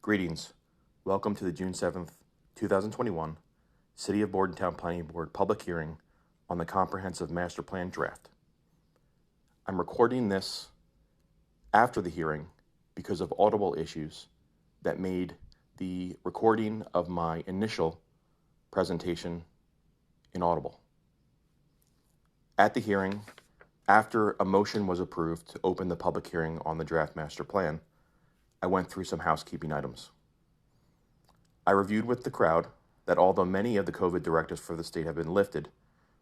Greetings. Welcome to the June 7th, 2021 City of Bordentown Planning Board public hearing on the Comprehensive Master Plan draft. I'm recording this after the hearing because of audible issues that made the recording of my initial presentation inaudible. At the hearing, after a motion was approved to open the public hearing on the draft master plan, I went through some housekeeping items. I reviewed with the crowd that although many of the COVID directives for the state have been lifted,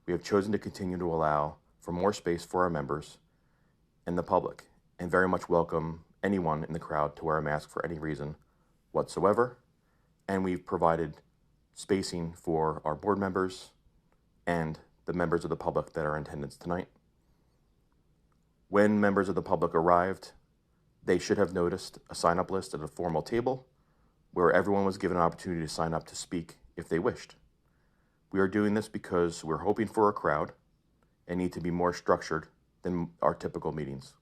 we have chosen to continue to allow for more space for our members and the public, and very much welcome anyone in the crowd to wear a mask for any reason whatsoever. And we've provided spacing for our board members and the members of the public that are in attendance tonight. When members of the public arrived, they should have noticed a sign-up list at a formal table where everyone was given an opportunity to sign up to speak if they wished. We are doing this because we're hoping for a crowd and need to be more structured than our typical meetings.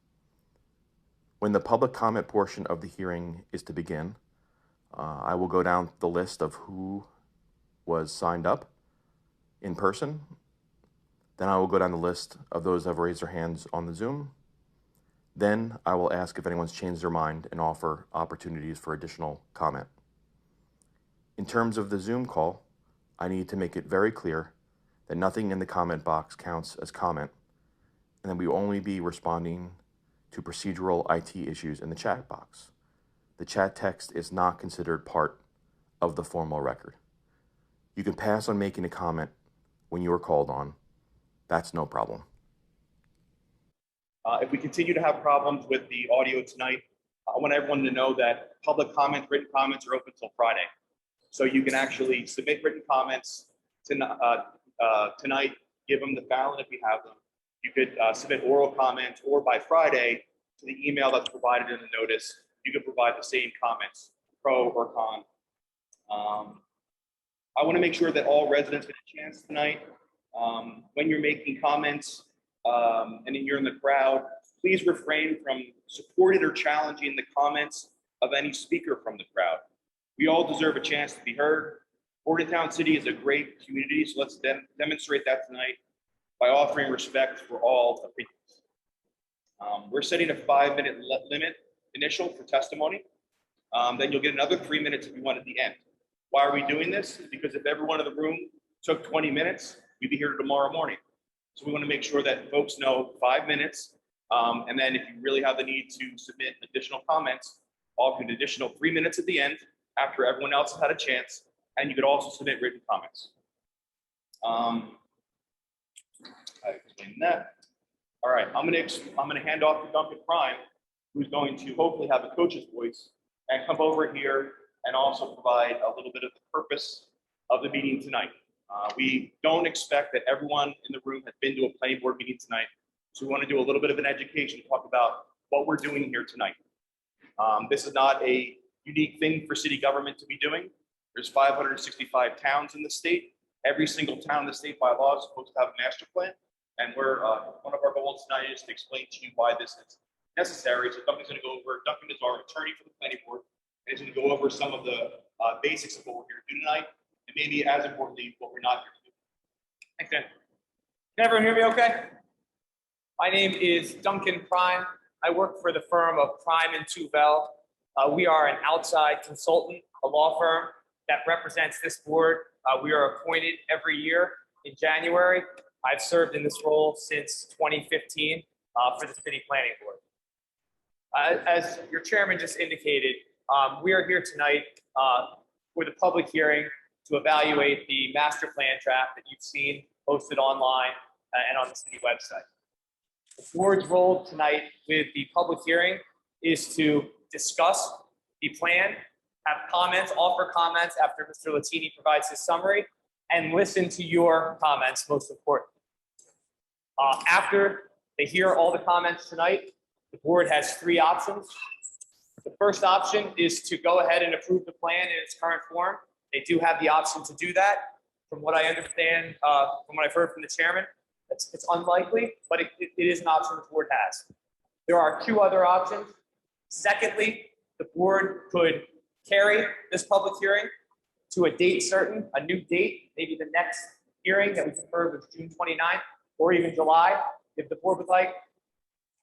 When the public comment portion of the hearing is to begin, I will go down the list of who was signed up in person. Then I will go down the list of those that have raised their hands on the Zoom. Then I will ask if anyone's changed their mind and offer opportunities for additional comment. In terms of the Zoom call, I need to make it very clear that nothing in the comment box counts as comment, and that we will only be responding to procedural IT issues in the chat box. The chat text is not considered part of the formal record. You can pass on making a comment when you are called on. That's no problem. If we continue to have problems with the audio tonight, I want everyone to know that public comments, written comments are open till Friday. So you can actually submit written comments tonight, give them the ballot if you have them. You could submit oral comments, or by Friday to the email that's provided in the notice, you could provide the same comments, pro or con. I want to make sure that all residents get a chance tonight. When you're making comments, and then you're in the crowd, please refrain from supporting or challenging the comments of any speaker from the crowd. We all deserve a chance to be heard. Bordentown City is a great community, so let's demonstrate that tonight by offering respect for all opinions. We're setting a 5-minute limit initial for testimony. Then you'll get another 3 minutes if you want at the end. Why are we doing this? Because if everyone in the room took 20 minutes, we'd be here tomorrow morning. So we want to make sure that folks know 5 minutes. And then if you really have the need to submit additional comments, offer an additional 3 minutes at the end after everyone else has had a chance. And you could also submit written comments. I explained that. All right, I'm gonna hand off to Duncan Prime, who's going to hopefully have a coach's voice and come over here and also provide a little bit of the purpose of the meeting tonight. We don't expect that everyone in the room has been to a planning board meeting tonight. So we want to do a little bit of an education, talk about what we're doing here tonight. This is not a unique thing for city government to be doing. There's 565 towns in the state. Every single town in the state by law is supposed to have a master plan. And we're one of our goals tonight is to explain to you why this is necessary. So Duncan's going to go over, Duncan is our attorney for the planning board, and he's going to go over some of the basics of what we're here to do tonight. And maybe as importantly, what we're not here to do. Thanks, Dan. Can everyone hear me okay? My name is Duncan Prime. I work for the firm of Prime and Tubel. We are an outside consultant, a law firm that represents this board. We are appointed every year in January. I've served in this role since 2015 for the City Planning Board. As your chairman just indicated, we are here tonight for the public hearing to evaluate the master plan draft that you've seen posted online and on the city website. The board's role tonight with the public hearing is to discuss the plan, have comments, offer comments after Mr. Latini provides his summary, and listen to your comments, most importantly. After they hear all the comments tonight, the board has 3 options. The first option is to go ahead and approve the plan in its current form. They do have the option to do that. From what I understand, from what I've heard from the chairman, it's unlikely, but it is an option the board has. There are 2 other options. Secondly, the board could carry this public hearing to a date certain, a new date, maybe the next hearing that we prefer was June 29th or even July, if the board would like.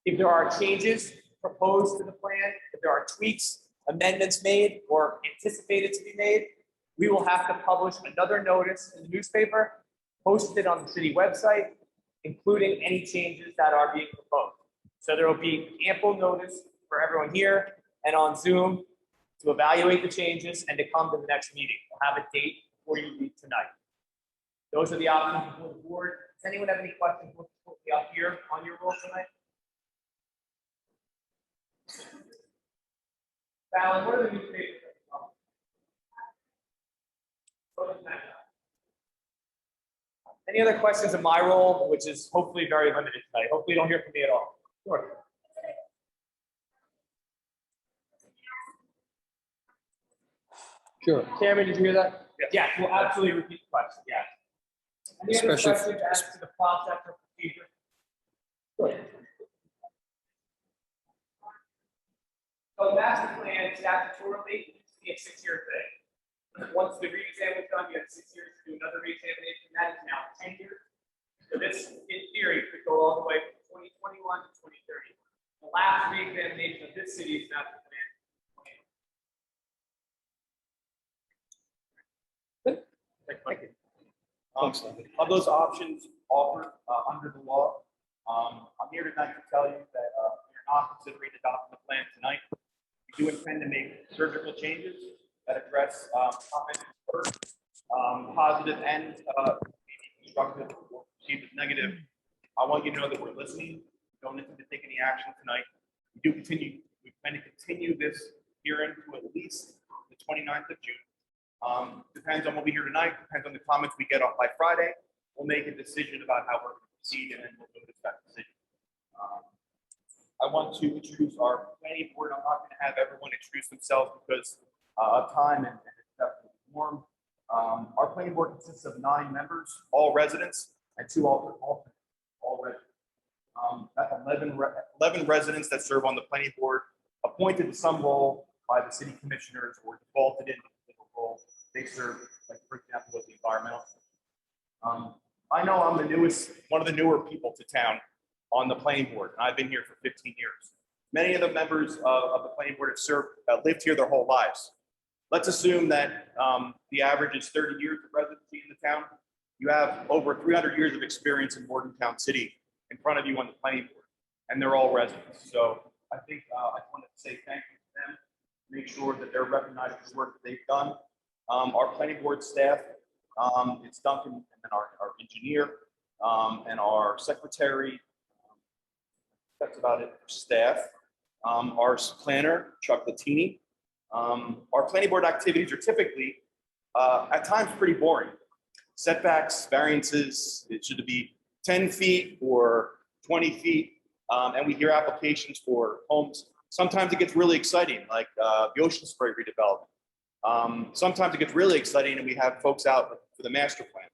If there are changes proposed to the plan, if there are tweaks, amendments made or anticipated to be made, we will have to publish another notice in the newspaper, post it on the city website, including any changes that are being proposed. So there will be ample notice for everyone here and on Zoom to evaluate the changes and to come to the next meeting. We'll have a date for you tonight. Those are the options before the board. Does anyone have any questions? We'll be up here on your roll tonight. Fallon, what are the newspapers? Any other questions in my role, which is hopefully very limited tonight? Hopefully you don't hear from me at all. Sure. Sure. Chairman, did you hear that? Yeah, we'll absolutely repeat the question, yeah. Any other Especially- questions as to the process or procedure? Sure. So master plan statutorily needs to be a 6-year thing. Once the re-exam was done, you had 6 years to do another re-examination. That is now 10 years. So this, in theory, could go all the way from 2021 to 2030. The last re-examination of this city's master plan. Thank you. Of those options offered under the law, I'm here tonight to tell you that we are not considering adopting the plan tonight. We do intend to make surgical changes that address comments first, positive and constructive or perceived as negative. I want you to know that we're listening. We don't intend to take any action tonight. We plan to continue this hearing to at least the 29th of June. Depends on what we hear tonight, depends on the comments we get off by Friday. We'll make a decision about how we're going to proceed and then we'll notice that decision. I want to introduce our planning board. I'm not going to have everyone introduce themselves because of time and it's definitely warm. Our planning board consists of 9 members, all residents, and 2 alternates, all residents. That's 11 residents that serve on the planning board, appointed to some role by the city commissioners or defaulted into the role they serve, like for example, with the environmental. I know I'm one of the newer people to town on the planning board, and I've been here for 15 years. Many of the members of the planning board have lived here their whole lives. Let's assume that the average is 30 years of residency in the town. You have over 300 years of experience in Bordentown City in front of you on the planning board, and they're all residents. So I think I just wanted to say thank you to them, make sure that they're recognizing the work that they've done. Our planning board staff, it's Duncan and then our engineer and our secretary. That's about it for staff. Our planner, Chuck Latini. Our planning board activities are typically, at times, pretty boring. Setbacks, variances, it should be 10 feet or 20 feet. And we hear applications for homes. Sometimes it gets really exciting, like the Ocean Spray redevelopment. Sometimes it gets really exciting and we have folks out for the master plan.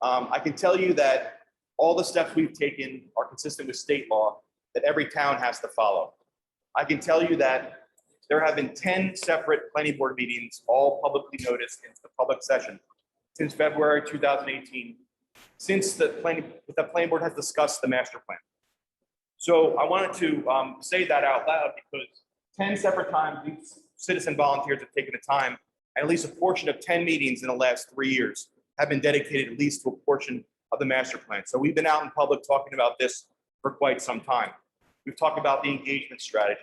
I can tell you that all the steps we've taken are consistent with state law that every town has to follow. I can tell you that there have been 10 separate planning board meetings, all publicly noticed into the public session since February 2018, since the planning board has discussed the master plan. So I wanted to say that out loud because 10 separate times these citizen volunteers have taken the time, and at least a portion of 10 meetings in the last 3 years have been dedicated at least to a portion of the master plan. So we've been out in public talking about this for quite some time. We've talked about the engagement strategy.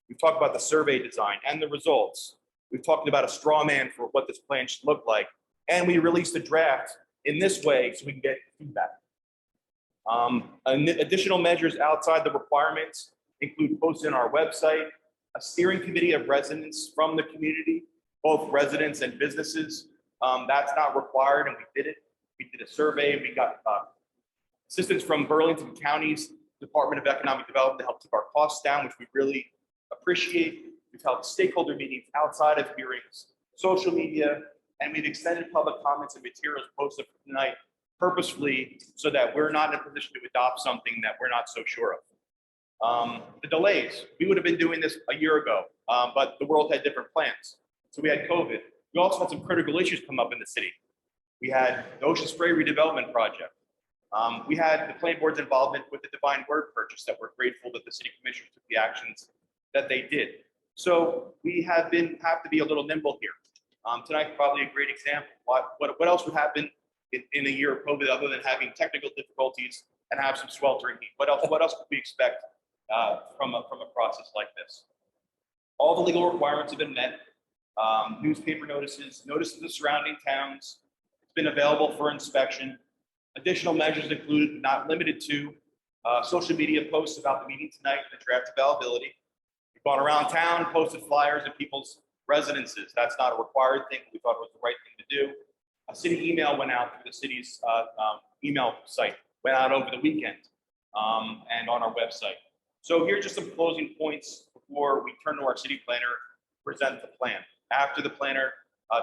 We've talked about the survey design and the results. We've talked about a straw man for what this plan should look like. And we released a draft in this way so we can get feedback. Additional measures outside the requirements include posting on our website, a steering committee of residents from the community, both residents and businesses. That's not required, and we did it. We did a survey. We got assistance from Burlington County's Department of Economic Development to help keep our costs down, which we really appreciate. We've held stakeholder meetings outside of hearings, social media, and we've extended public comments and materials posted for tonight purposefully so that we're not in a position to adopt something that we're not so sure of. The delays, we would have been doing this a year ago, but the world had different plans. So we had COVID. We also had some critical issues come up in the city. We had the Ocean Spray redevelopment project. We had the planning board's involvement with the Divine Word purchase that we're grateful that the city commissioners took the actions that they did. So we have to be a little nimble here. Tonight's probably a great example. What else would happen in a year of COVID other than having technical difficulties and have some sweltering heat? What else could we expect from a process like this? All the legal requirements have been met. Newspaper notices of surrounding towns. It's been available for inspection. Additional measures include, but not limited to, social media posts about the meeting tonight and the draft availability. We've gone around town, posted flyers at people's residences. That's not a required thing. We thought it was the right thing to do. A city email went out through the city's email site, went out over the weekend and on our website. So here are just some closing points before we turn to our city planner to present the plan. After the planner,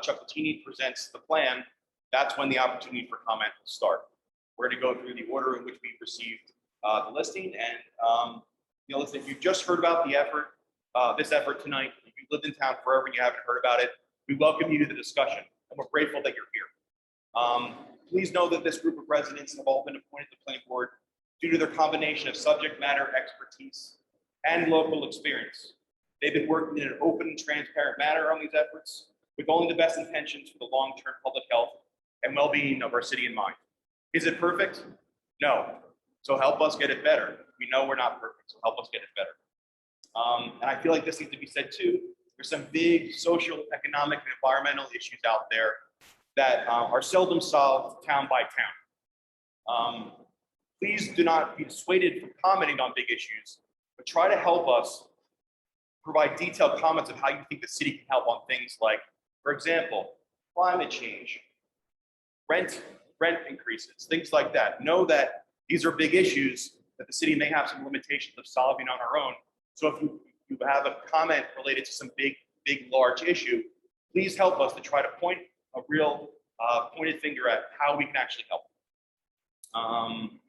Chuck Latini, presents the plan, that's when the opportunity for comment will start. We're going to go through the order in which we received the listing. And listen, if you've just heard about the effort, this effort tonight, if you've lived in town forever and you haven't heard about it, we welcome you to the discussion, and we're grateful that you're here. Please know that this group of residents have all been appointed to the planning board due to their combination of subject matter expertise and local experience. They've been working in an open and transparent manner on these efforts with only the best intentions for the long-term public health and well-being of our city in mind. Is it perfect? No. So help us get it better. We know we're not perfect, so help us get it better. And I feel like this needs to be said too. There's some big social, economic, and environmental issues out there that are seldom solved town by town. Please do not be dissuaded from commenting on big issues, but try to help us provide detailed comments of how you think the city can help on things like, for example, climate change, rent increases, things like that. Know that these are big issues that the city may have some limitations of solving on our own. So if you have a comment related to some big, large issue, please help us to try to point a real pointed finger at how we can actually help.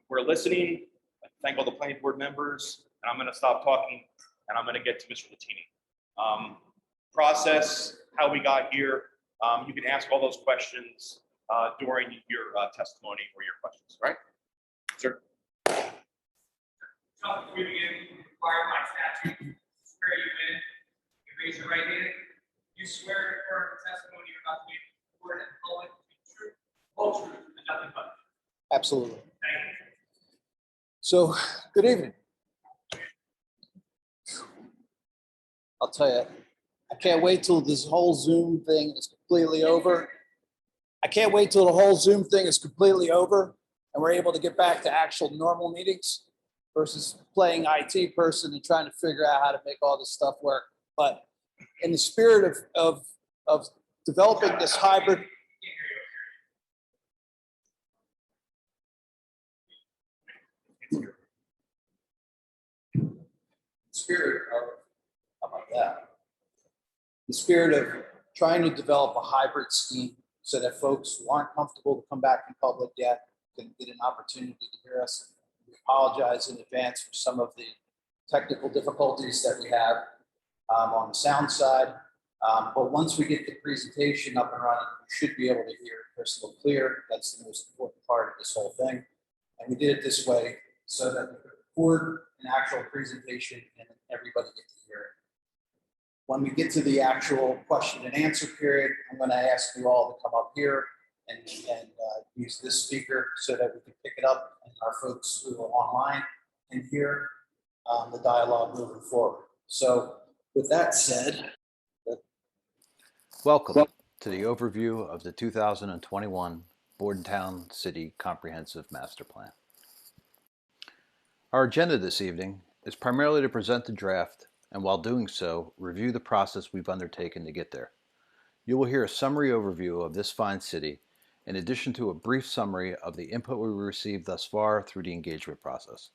We're listening. I thank all the planning board members, and I'm going to stop talking and I'm going to get to Mr. Latini. Process, how we got here. You can ask all those questions during your testimony or your questions, right? Sir. So before we begin, required by statute, swear you in. You raise your right hand. You swear to affirm the testimony you're about to give before and public to be true, whole truth, and nothing but. Absolutely. Thank you. So, good evening. I'll tell you, I can't wait till this whole Zoom thing is completely over. I can't wait till the whole Zoom thing is completely over and we're able to get back to actual normal meetings versus playing IT person and trying to figure out how to make all this stuff work. But in the spirit of developing this hybrid. Spirit of, how about that? The spirit of trying to develop a hybrid scheme so that folks who aren't comfortable to come back in public yet can get an opportunity to hear us. We apologize in advance for some of the technical difficulties that we have on the sound side. But once we get the presentation up and running, we should be able to hear it crystal clear. That's the most important part of this whole thing. And we did it this way so that we could record an actual presentation and everybody get to hear it. When we get to the actual question and answer period, I'm going to ask you all to come up here and use this speaker so that we can pick it up and our folks who are online can hear the dialogue moving forward. So with that said, welcome to the overview of the 2021 Bordentown City Comprehensive Master Plan. Our agenda this evening is primarily to present the draft and, while doing so, review the process we've undertaken to get there. You will hear a summary overview of this fine city, in addition to a brief summary of the input we received thus far through the engagement process.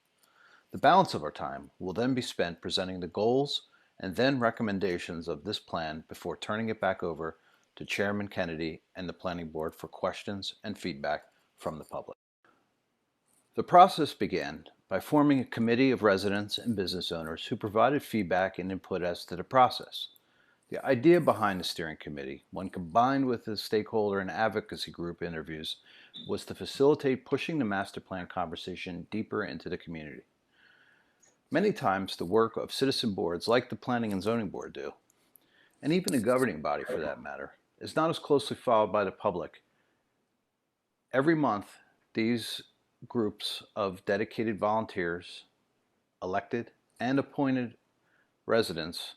The balance of our time will then be spent presenting the goals and then recommendations of this plan before turning it back over to Chairman Kennedy and the Planning Board for questions and feedback from the public. The process began by forming a committee of residents and business owners who provided feedback and input as to the process. The idea behind the steering committee, when combined with the stakeholder and advocacy group interviews, was to facilitate pushing the master plan conversation deeper into the community. Many times the work of citizen boards like the Planning and Zoning Board do, and even a governing body for that matter, is not as closely followed by the public. Every month, these groups of dedicated volunteers, elected and appointed residents,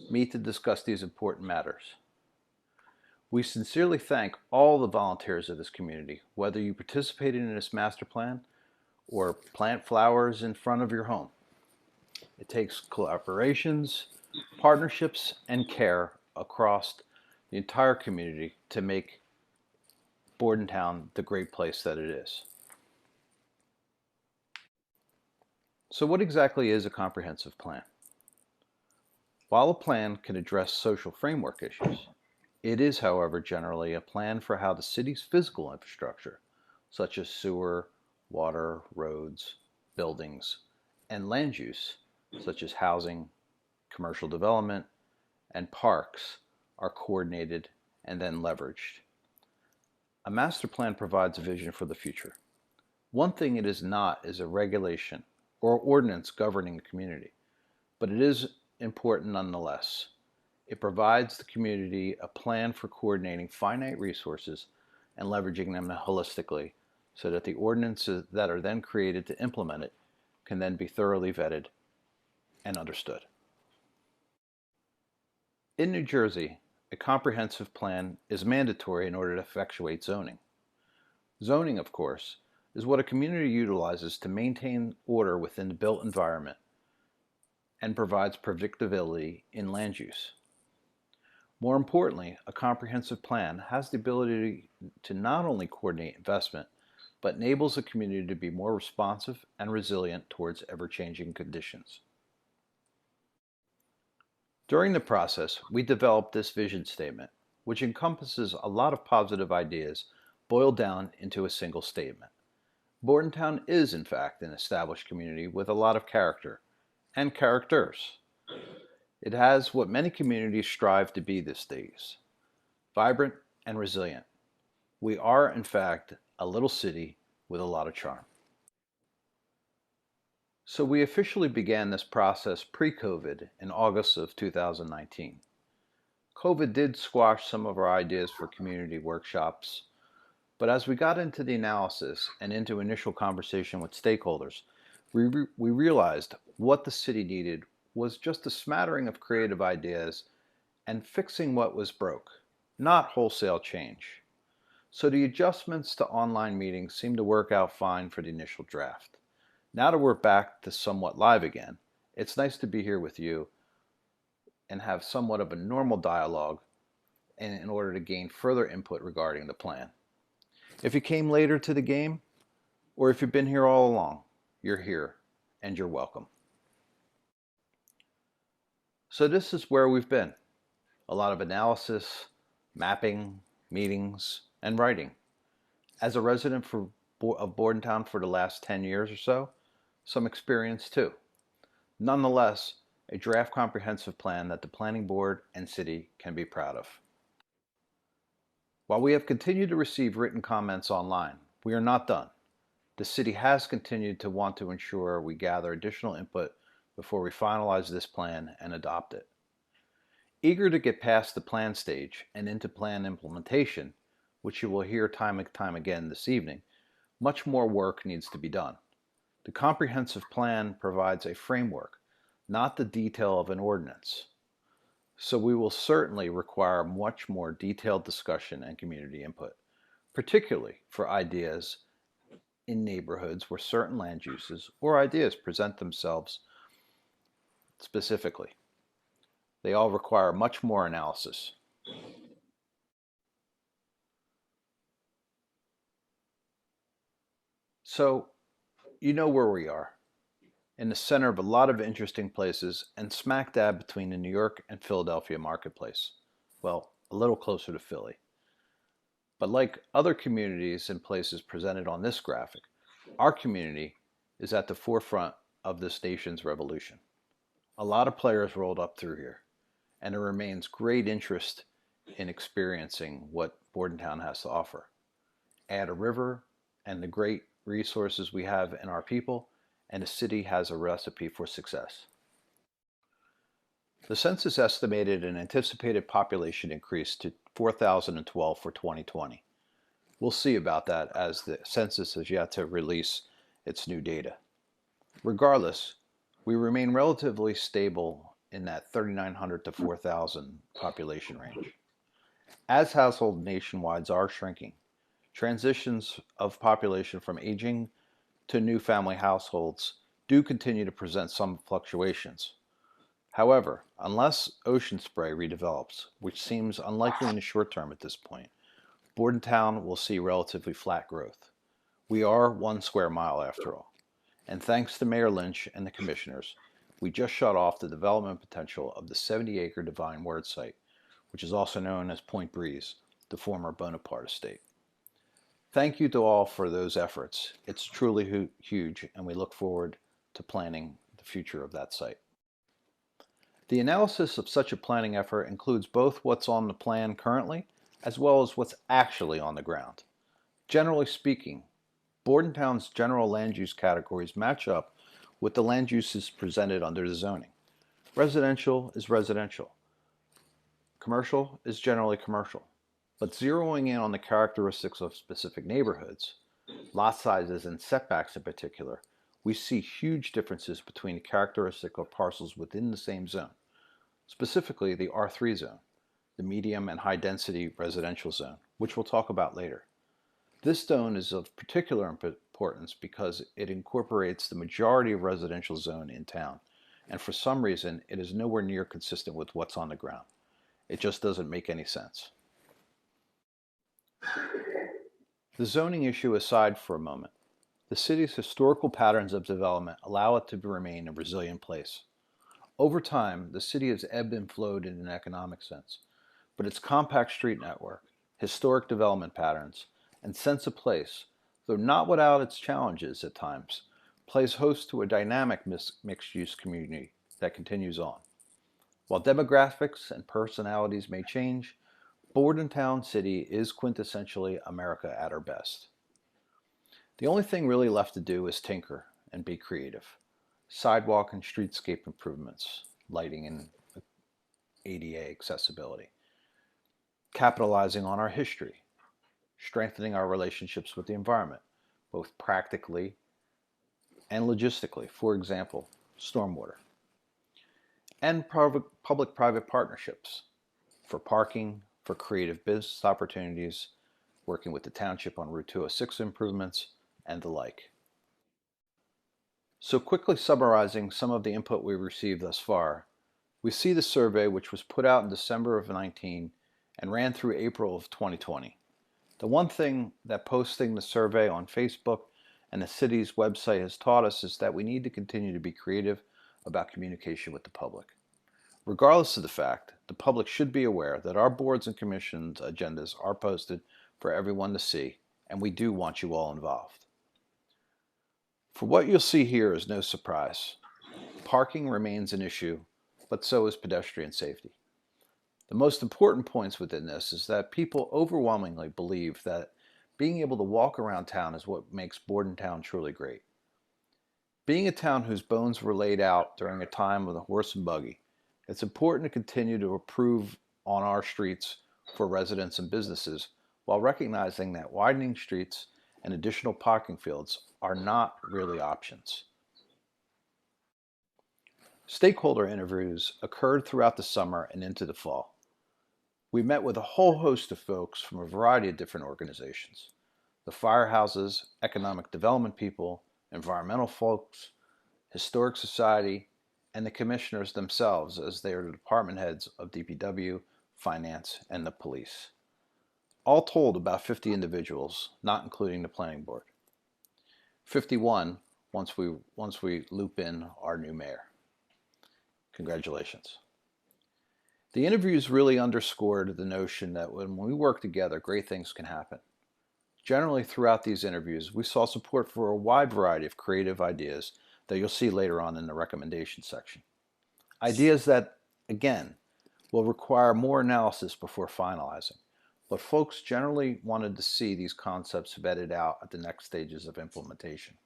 meet to discuss these important matters. We sincerely thank all the volunteers of this community, whether you participated in this master plan or plant flowers in front of your home. It takes collaborations, partnerships, and care across the entire community to make Bordentown the great place that it is. So what exactly is a comprehensive plan? While a plan can address social framework issues, it is, however, generally a plan for how the city's physical infrastructure, such as sewer, water, roads, buildings, and land use, such as housing, commercial development, and parks, are coordinated and then leveraged. A master plan provides a vision for the future. One thing it is not is a regulation or ordinance governing the community, but it is important nonetheless. It provides the community a plan for coordinating finite resources and leveraging them holistically so that the ordinances that are then created to implement it can then be thoroughly vetted and understood. In New Jersey, a comprehensive plan is mandatory in order to effectuate zoning. Zoning, of course, is what a community utilizes to maintain order within the built environment and provides predictability in land use. More importantly, a comprehensive plan has the ability to not only coordinate investment, but enables the community to be more responsive and resilient towards ever-changing conditions. During the process, we developed this vision statement, which encompasses a lot of positive ideas boiled down into a single statement. Bordentown is, in fact, an established community with a lot of character and characters. It has what many communities strive to be these days: vibrant and resilient. We are, in fact, a little city with a lot of charm. So we officially began this process pre-COVID in August of 2019. COVID did squash some of our ideas for community workshops, but as we got into the analysis and into initial conversation with stakeholders, we realized what the city needed was just a smattering of creative ideas and fixing what was broke, not wholesale change. So the adjustments to online meetings seemed to work out fine for the initial draft. Now that we're back to somewhat live again, it's nice to be here with you and have somewhat of a normal dialogue in order to gain further input regarding the plan. If you came later to the game, or if you've been here all along, you're here and you're welcome. So this is where we've been. A lot of analysis, mapping, meetings, and writing. As a resident of Bordentown for the last 10 years or so, some experience too. Nonetheless, a draft comprehensive plan that the planning board and city can be proud of. While we have continued to receive written comments online, we are not done. The city has continued to want to ensure we gather additional input before we finalize this plan and adopt it. Eager to get past the plan stage and into plan implementation, which you will hear time and time again this evening, much more work needs to be done. The comprehensive plan provides a framework, not the detail of an ordinance. So we will certainly require much more detailed discussion and community input, particularly for ideas in neighborhoods where certain land uses or ideas present themselves specifically. They all require much more analysis. So, you know where we are, in the center of a lot of interesting places and smack dab between the New York and Philadelphia marketplace. Well, a little closer to Philly. But like other communities and places presented on this graphic, our community is at the forefront of this nation's revolution. A lot of players rolled up through here, and there remains great interest in experiencing what Bordentown has to offer. Add a river and the great resources we have in our people, and the city has a recipe for success. The census estimated an anticipated population increase to 4,012 for 2020. We'll see about that as the census has yet to release its new data. Regardless, we remain relatively stable in that 3,900 to 4,000 population range. As households nationwide are shrinking, transitions of population from aging to new family households do continue to present some fluctuations. However, unless ocean spray redevelops, which seems unlikely in the short term at this point, Bordentown will see relatively flat growth. We are 1 square mile after all, and thanks to Mayor Lynch and the commissioners, we just shut off the development potential of the 70-acre Divine Word site, which is also known as Point Breeze, the former Bonaparte estate. Thank you to all for those efforts. It's truly huge, and we look forward to planning the future of that site. The analysis of such a planning effort includes both what's on the plan currently, as well as what's actually on the ground. Generally speaking, Bordentown's general land use categories match up with the land uses presented under the zoning. Residential is residential. Commercial is generally commercial. But zeroing in on the characteristics of specific neighborhoods, lot sizes and setbacks in particular, we see huge differences between the characteristic of parcels within the same zone, specifically the R3 zone, the medium and high density residential zone, which we'll talk about later. This zone is of particular importance because it incorporates the majority of residential zone in town, and for some reason it is nowhere near consistent with what's on the ground. It just doesn't make any sense. The zoning issue aside for a moment, the city's historical patterns of development allow it to remain a resilient place. Over time, the city has ebbed and flowed in an economic sense, but its compact street network, historic development patterns, and sense of place, though not without its challenges at times, plays host to a dynamic mixed-use community that continues on. While demographics and personalities may change, Bordentown City is quintessentially America at her best. The only thing really left to do is tinker and be creative. Sidewalk and streetscape improvements, lighting and ADA accessibility. Capitalizing on our history, strengthening our relationships with the environment, both practically and logistically. For example, stormwater. And public-private partnerships for parking, for creative business opportunities, working with the township on Route 206 improvements, and the like. So quickly summarizing some of the input we received thus far, we see the survey which was put out in December of 19 and ran through April of 2020. The one thing that posting the survey on Facebook and the city's website has taught us is that we need to continue to be creative about communication with the public. Regardless of the fact, the public should be aware that our boards and commissions agendas are posted for everyone to see, and we do want you all involved. For what you'll see here is no surprise. Parking remains an issue, but so is pedestrian safety. The most important points within this is that people overwhelmingly believe that being able to walk around town is what makes Bordentown truly great. Being a town whose bones were laid out during a time of the horse and buggy, it's important to continue to improve on our streets for residents and businesses while recognizing that widening streets and additional parking fields are not really options. Stakeholder interviews occurred throughout the summer and into the fall. We met with a whole host of folks from a variety of different organizations: the firehouses, economic development people, environmental folks, historic society, and the commissioners themselves, as they are the department heads of DPW, finance, and the police. All told, about 50 individuals, not including the planning board. 51 once we loop in our new mayor. Congratulations. The interviews really underscored the notion that when we work together, great things can happen. Generally, throughout these interviews, we saw support for a wide variety of creative ideas that you'll see later on in the recommendation section. Ideas that, again, will require more analysis before finalizing, but folks generally wanted to see these concepts vetted out at the next stages of implementation.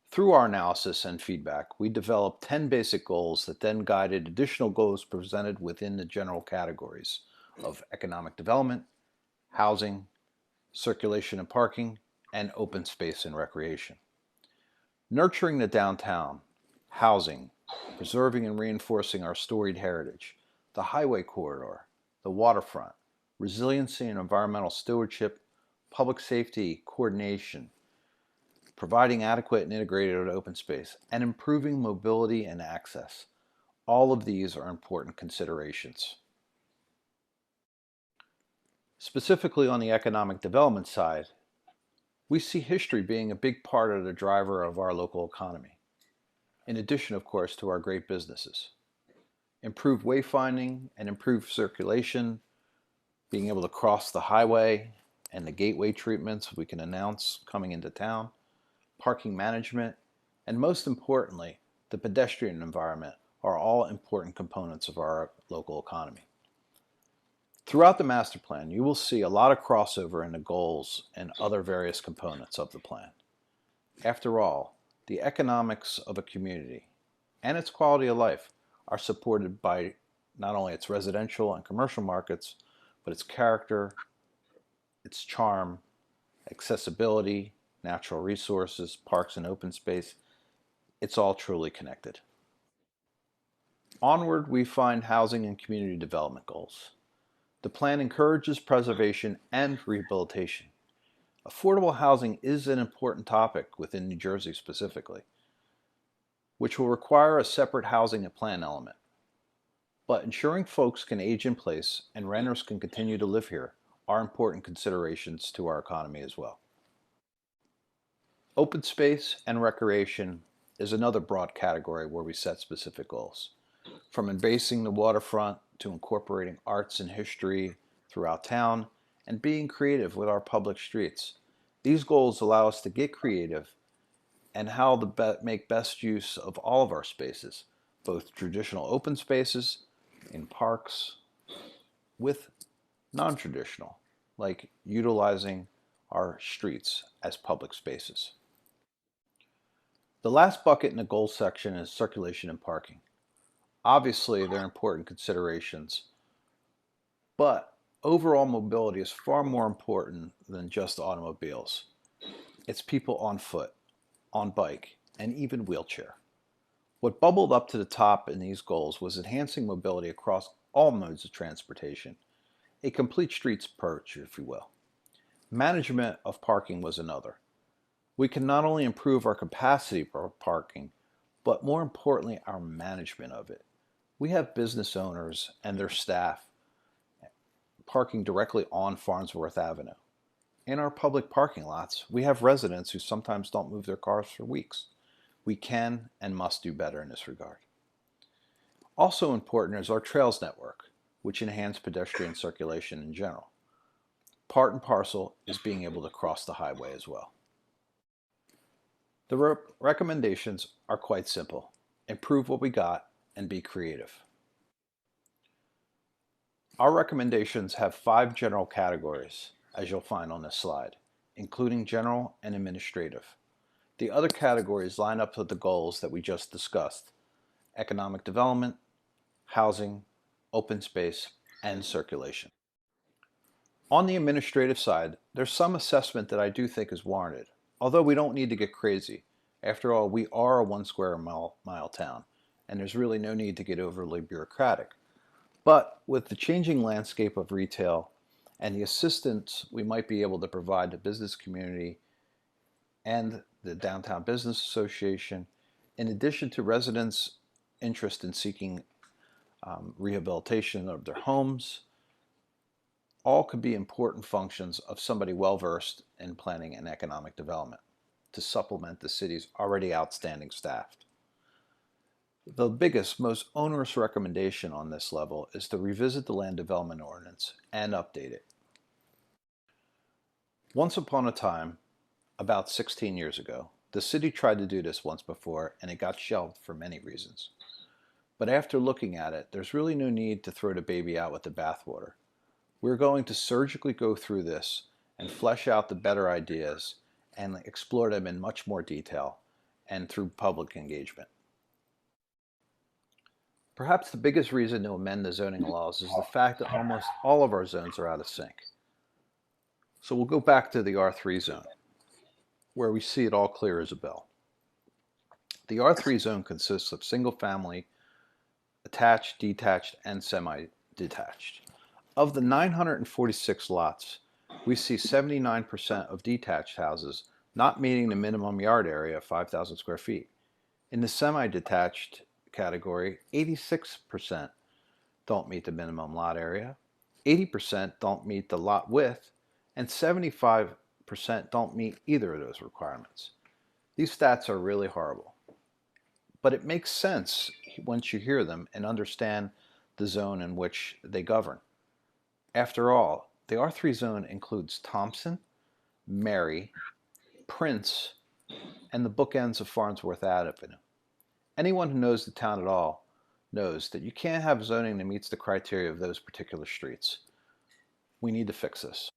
Through our analysis and feedback, we developed 10 basic goals that then guided additional goals presented within the general categories of economic development, housing, circulation and parking, and open space and recreation. Nurturing the downtown, housing, preserving and reinforcing our storied heritage, the highway corridor, the waterfront, resiliency and environmental stewardship, public safety, coordination, providing adequate and integrated open space, and improving mobility and access. All of these are important considerations. Specifically on the economic development side, we see history being a big part of the driver of our local economy, in addition, of course, to our great businesses. Improved wayfinding and improved circulation, being able to cross the highway, and the gateway treatments we can announce coming into town, parking management, and most importantly, the pedestrian environment are all important components of our local economy. Throughout the master plan, you will see a lot of crossover in the goals and other various components of the plan. After all, the economics of a community and its quality of life are supported by not only its residential and commercial markets, but its character, its charm, accessibility, natural resources, parks and open space. It's all truly connected. Onward, we find housing and community development goals. The plan encourages preservation and rehabilitation. Affordable housing is an important topic within New Jersey specifically, which will require a separate housing and plan element. But ensuring folks can age in place and renters can continue to live here are important considerations to our economy as well. Open space and recreation is another broad category where we set specific goals. From embracing the waterfront to incorporating arts and history throughout town and being creative with our public streets. These goals allow us to get creative and how to make best use of all of our spaces, both traditional open spaces in parks with non-traditional, like utilizing our streets as public spaces. The last bucket in the goals section is circulation and parking. Obviously, they're important considerations, but overall mobility is far more important than just automobiles. It's people on foot, on bike, and even wheelchair. What bubbled up to the top in these goals was enhancing mobility across all modes of transportation, a complete streets approach, if you will. Management of parking was another. We can not only improve our capacity for parking, but more importantly, our management of it. We have business owners and their staff parking directly on Farnsworth Avenue. In our public parking lots, we have residents who sometimes don't move their cars for weeks. We can and must do better in this regard. Also important is our trails network, which enhance pedestrian circulation in general. Part and parcel is being able to cross the highway as well. The recommendations are quite simple. Improve what we got and be creative. Our recommendations have 5 general categories, as you'll find on this slide, including general and administrative. The other categories line up with the goals that we just discussed: economic development, housing, open space, and circulation. On the administrative side, there's some assessment that I do think is warranted, although we don't need to get crazy. After all, we are a 1 square mile town, and there's really no need to get overly bureaucratic. But with the changing landscape of retail and the assistance we might be able to provide the business community and the Downtown Business Association, in addition to residents' interest in seeking rehabilitation of their homes, all could be important functions of somebody well-versed in planning and economic development to supplement the city's already outstanding staff. The biggest, most onerous recommendation on this level is to revisit the land development ordinance and update it. Once upon a time, about 16 years ago, the city tried to do this once before and it got shelved for many reasons. But after looking at it, there's really no need to throw the baby out with the bathwater. We're going to surgically go through this and flesh out the better ideas and explore them in much more detail and through public engagement. Perhaps the biggest reason to amend the zoning laws is the fact that almost all of our zones are out of sync. So we'll go back to the R3 zone, where we see it all clear as a bell. The R3 zone consists of single-family, attached, detached, and semi-detached. Of the 946 lots, we see 79% of detached houses not meeting the minimum yard area of 5,000 square feet. In the semi-detached category, 86% don't meet the minimum lot area, 80% don't meet the lot width, and 75% don't meet either of those requirements. These stats are really horrible, but it makes sense once you hear them and understand the zone in which they govern. After all, the R3 zone includes Thompson, Mary, Prince, and the bookends of Farnsworth Avenue. Anyone who knows the town at all knows that you can't have zoning that meets the criteria of those particular streets. We need to fix this.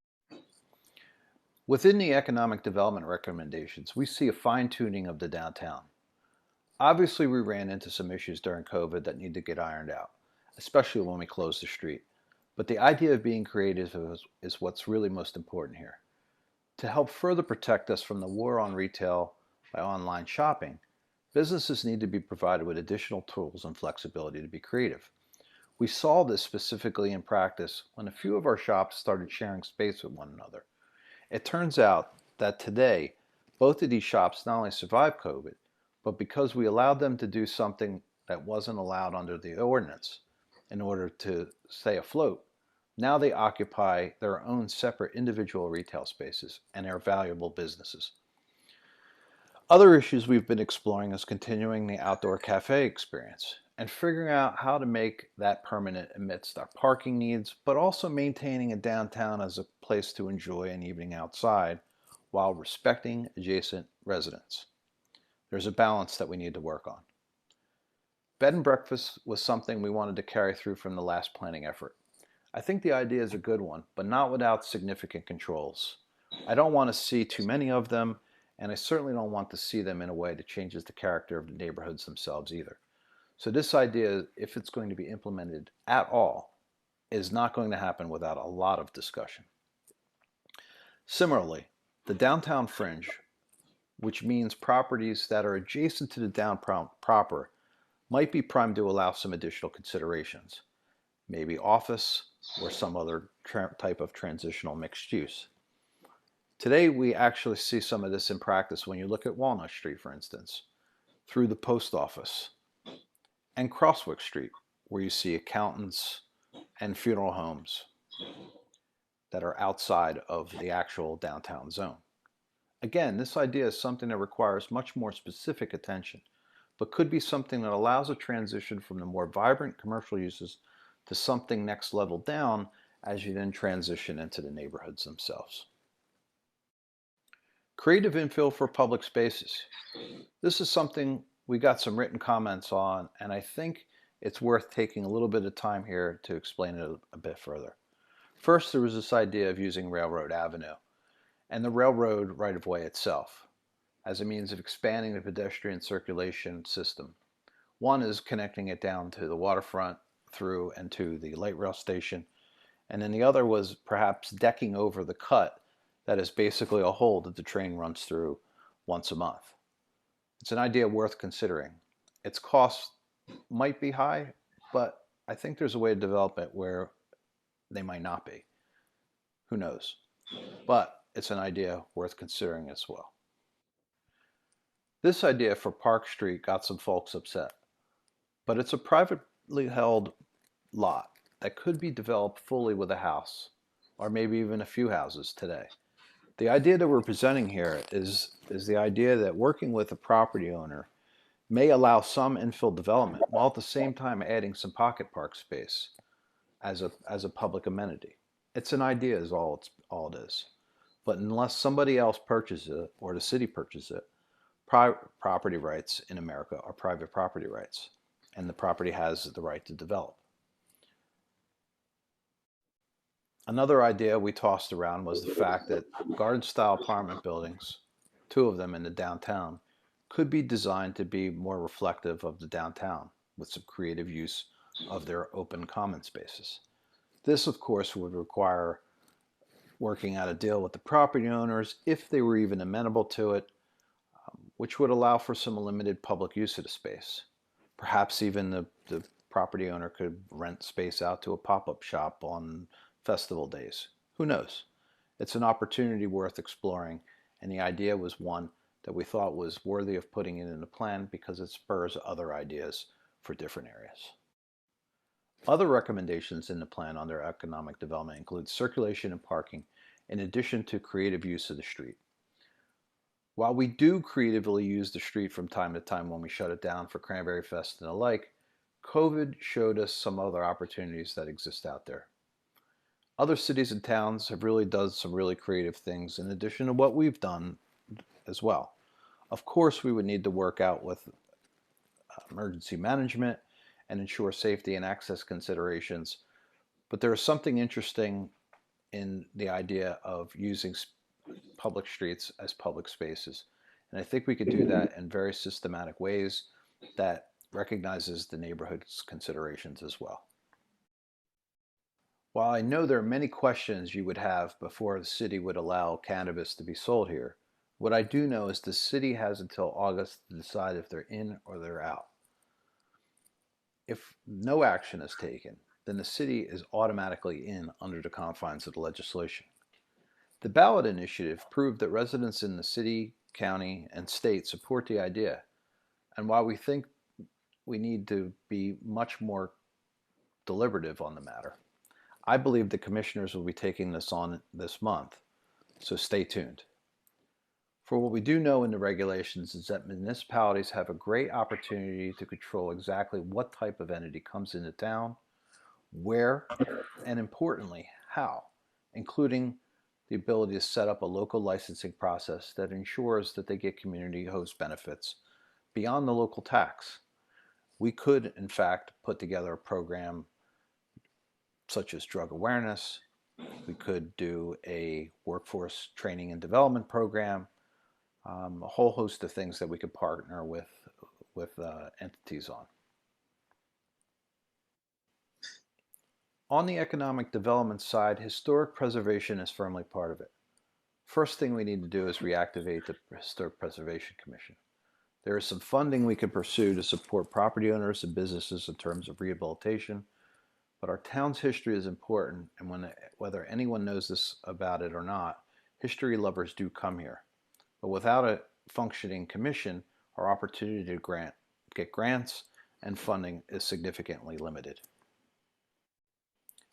Within the economic development recommendations, we see a fine-tuning of the downtown. Obviously, we ran into some issues during COVID that need to get ironed out, especially when we closed the street. But the idea of being creative is what's really most important here. To help further protect us from the war on retail by online shopping, businesses need to be provided with additional tools and flexibility to be creative. We saw this specifically in practice when a few of our shops started sharing space with one another. It turns out that today, both of these shops not only survived COVID, but because we allowed them to do something that wasn't allowed under the ordinance in order to stay afloat, now they occupy their own separate individual retail spaces and are valuable businesses. Other issues we've been exploring is continuing the outdoor cafe experience and figuring out how to make that permanent amidst our parking needs, but also maintaining a downtown as a place to enjoy an evening outside while respecting adjacent residents. There's a balance that we need to work on. Bed and breakfast was something we wanted to carry through from the last planning effort. I think the idea is a good one, but not without significant controls. I don't want to see too many of them, and I certainly don't want to see them in a way that changes the character of the neighborhoods themselves either. So this idea, if it's going to be implemented at all, is not going to happen without a lot of discussion. Similarly, the downtown fringe, which means properties that are adjacent to the downtown proper, might be primed to allow some additional considerations, maybe office or some other type of transitional mixed use. Today, we actually see some of this in practice when you look at Walnut Street, for instance, through the post office, and Crosswick Street, where you see accountants and funeral homes that are outside of the actual downtown zone. Again, this idea is something that requires much more specific attention, but could be something that allows a transition from the more vibrant commercial uses to something next level down as you then transition into the neighborhoods themselves. Creative infill for public spaces. This is something we got some written comments on, and I think it's worth taking a little bit of time here to explain it a bit further. First, there was this idea of using Railroad Avenue and the railroad right-of-way itself as a means of expanding the pedestrian circulation system. One is connecting it down to the waterfront through and to the light rail station, and then the other was perhaps decking over the cut that is basically a hole that the train runs through once a month. It's an idea worth considering. Its cost might be high, but I think there's a way to develop it where they might not be. Who knows? But it's an idea worth considering as well. This idea for Park Street got some folks upset, but it's a privately held lot that could be developed fully with a house, or maybe even a few houses today. The idea that we're presenting here is the idea that working with a property owner may allow some infill development while at the same time adding some pocket park space as a public amenity. It's an idea is all it is. But unless somebody else purchases it or the city purchases it, property rights in America are private property rights. and the property has the right to develop. Another idea we tossed around was the fact that garden-style apartment buildings, 2 of them in the downtown, could be designed to be more reflective of the downtown with some creative use of their open common spaces. This, of course, would require working out a deal with the property owners if they were even amenable to it, which would allow for some limited public use of the space. Perhaps even the property owner could rent space out to a pop-up shop on festival days. Who knows? It's an opportunity worth exploring, and the idea was one that we thought was worthy of putting it in the plan because it spurs other ideas for different areas. Other recommendations in the plan under economic development include circulation and parking, in addition to creative use of the street. While we do creatively use the street from time to time when we shut it down for Cranberry Fest and the like, COVID showed us some other opportunities that exist out there. Other cities and towns have really done some really creative things in addition to what we've done as well. Of course, we would need to work out with emergency management and ensure safety and access considerations, but there is something interesting in the idea of using public streets as public spaces. And I think we could do that in very systematic ways that recognizes the neighborhood's considerations as well. While I know there are many questions you would have before the city would allow cannabis to be sold here, what I do know is the city has until August to decide if they're in or they're out. If no action is taken, then the city is automatically in under the confines of the legislation. The ballot initiative proved that residents in the city, county, and state support the idea. And while we think we need to be much more deliberative on the matter, I believe the commissioners will be taking this on this month, so stay tuned. For what we do know in the regulations is that municipalities have a great opportunity to control exactly what type of entity comes into town, where, and importantly, how, including the ability to set up a local licensing process that ensures that they get community host benefits beyond the local tax. We could, in fact, put together a program such as drug awareness. We could do a workforce training and development program, a whole host of things that we could partner with entities on. On the economic development side, historic preservation is firmly part of it. First thing we need to do is reactivate the Historic Preservation Commission. There is some funding we can pursue to support property owners and businesses in terms of rehabilitation, but our town's history is important, and whether anyone knows this about it or not, history lovers do come here. But without a functioning commission, our opportunity to get grants and funding is significantly limited.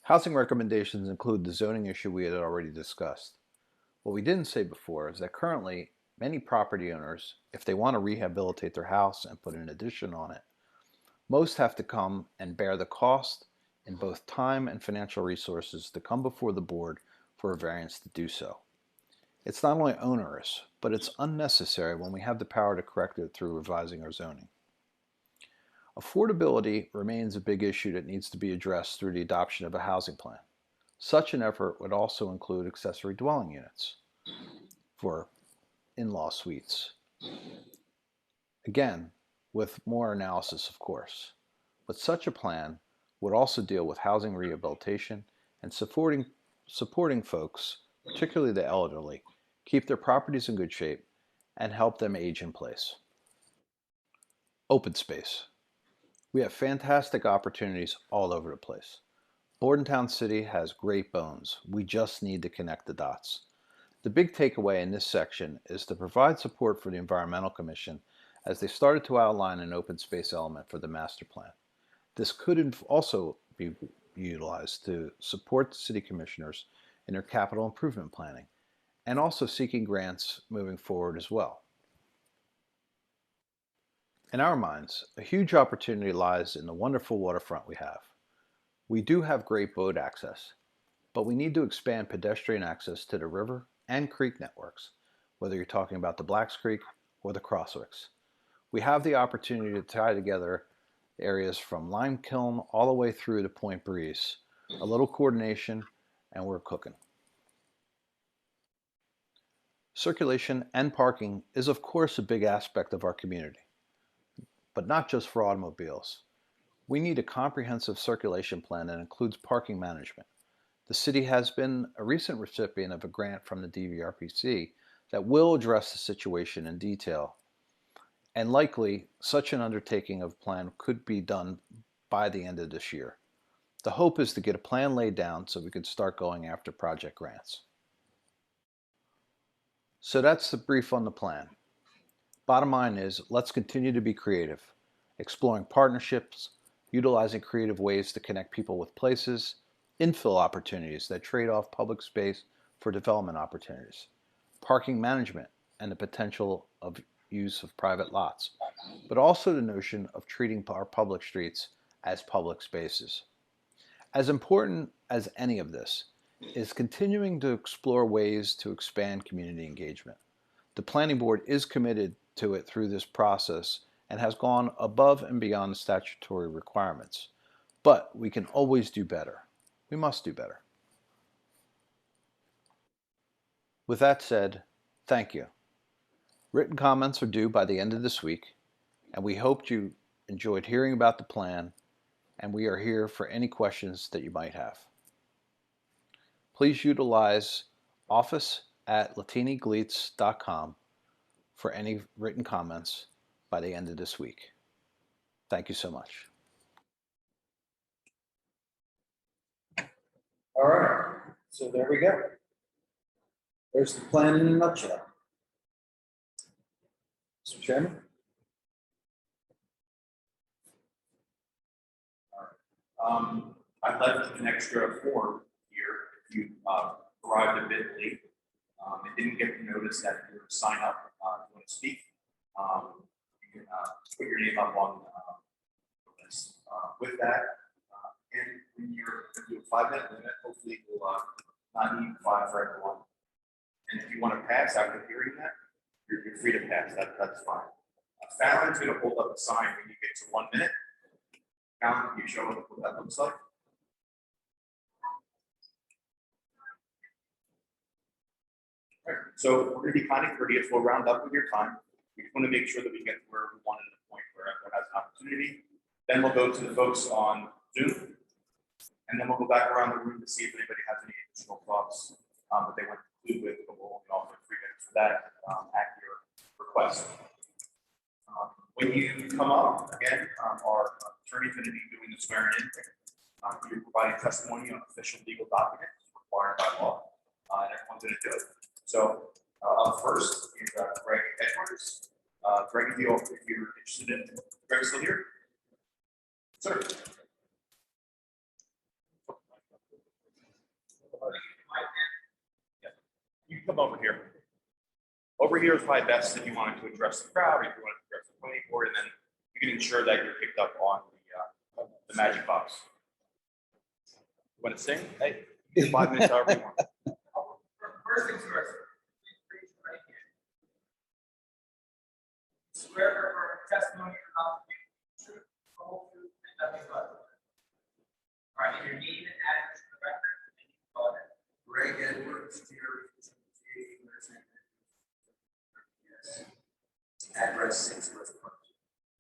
Housing recommendations include the zoning issue we had already discussed. What we didn't say before is that currently many property owners, if they want to rehabilitate their house and put an addition on it, most have to come and bear the cost in both time and financial resources to come before the board for a variance to do so. It's not only onerous, but it's unnecessary when we have the power to correct it through revising our zoning. Affordability remains a big issue that needs to be addressed through the adoption of a housing plan. Such an effort would also include accessory dwelling units for in-law suites. Again, with more analysis, of course. But such a plan would also deal with housing rehabilitation and supporting folks, particularly the elderly, keep their properties in good shape and help them age in place. Open space. We have fantastic opportunities all over the place. Bordentown City has great bones. We just need to connect the dots. The big takeaway in this section is to provide support for the Environmental Commission as they started to outline an open space element for the master plan. This could also be utilized to support the city commissioners in their capital improvement planning and also seeking grants moving forward as well. In our minds, a huge opportunity lies in the wonderful waterfront we have. We do have great boat access, but we need to expand pedestrian access to the river and creek networks, whether you're talking about the Blacks Creek or the Crosswicks. We have the opportunity to tie together areas from Lime Kiln all the way through to Point Breeze. A little coordination and we're cooking. Circulation and parking is of course a big aspect of our community, but not just for automobiles. We need a comprehensive circulation plan that includes parking management. The city has been a recent recipient of a grant from the DVRPC that will address the situation in detail, and likely such an undertaking of plan could be done by the end of this year. The hope is to get a plan laid down so we could start going after project grants. So that's the brief on the plan. Bottom line is, let's continue to be creative, exploring partnerships, utilizing creative ways to connect people with places, infill opportunities that trade off public space for development opportunities, parking management and the potential of use of private lots, but also the notion of treating our public streets as public spaces. As important as any of this is continuing to explore ways to expand community engagement. The Planning Board is committed to it through this process and has gone above and beyond the statutory requirements. But we can always do better. We must do better. With that said, thank you. Written comments are due by the end of this week, and we hoped you enjoyed hearing about the plan, and we are here for any questions that you might have. Please utilize office@latinigleats.com for any written comments by the end of this week. Thank you so much. All right, so there we go. There's the plan in a nutshell. Mr. Chairman? I left an extra form here if you arrived a bit late. It didn't get the notice that you were to sign up if you want to speak. You can put your name up on the list. With that, and when you're going to do a 5-minute limit, hopefully we'll not need 5 for everyone. And if you want to pass after hearing that, you're free to pass. That's fine. Fallon's going to hold up a sign when you get to 1 minute. Fallon, can you show them what that looks like? All right. So we're going to be kind of courteous. We'll round up with your time. We just want to make sure that we get to where we want at the point where everyone has an opportunity. Then we'll go to the folks on Zoom, and then we'll go back around the room to see if anybody has any additional thoughts that they want to conclude with, but we'll only offer 3 minutes for that at your request. When you come up, again, our attorney's going to be doing the swearing in. You're providing testimony on official legal documents required by law, and everyone's going to do it. So up first is Greg Edwards. Greg, if you're interested in, Greg, still here? Sir. Yeah. You come over here. Over here is probably best if you wanted to address the crowd, if you wanted to address the planning board, and then you can ensure that you're picked up on the magic box. You want to sing? Hey, you get 5 minutes, however you want. First things first, please raise your right hand. Swear or testimony you're about to give the truth, the whole truth, and nothing but the truth. All right, your name and address for the record, and you can go ahead. Greg Edwards, here. Yes. Address 6 West Park.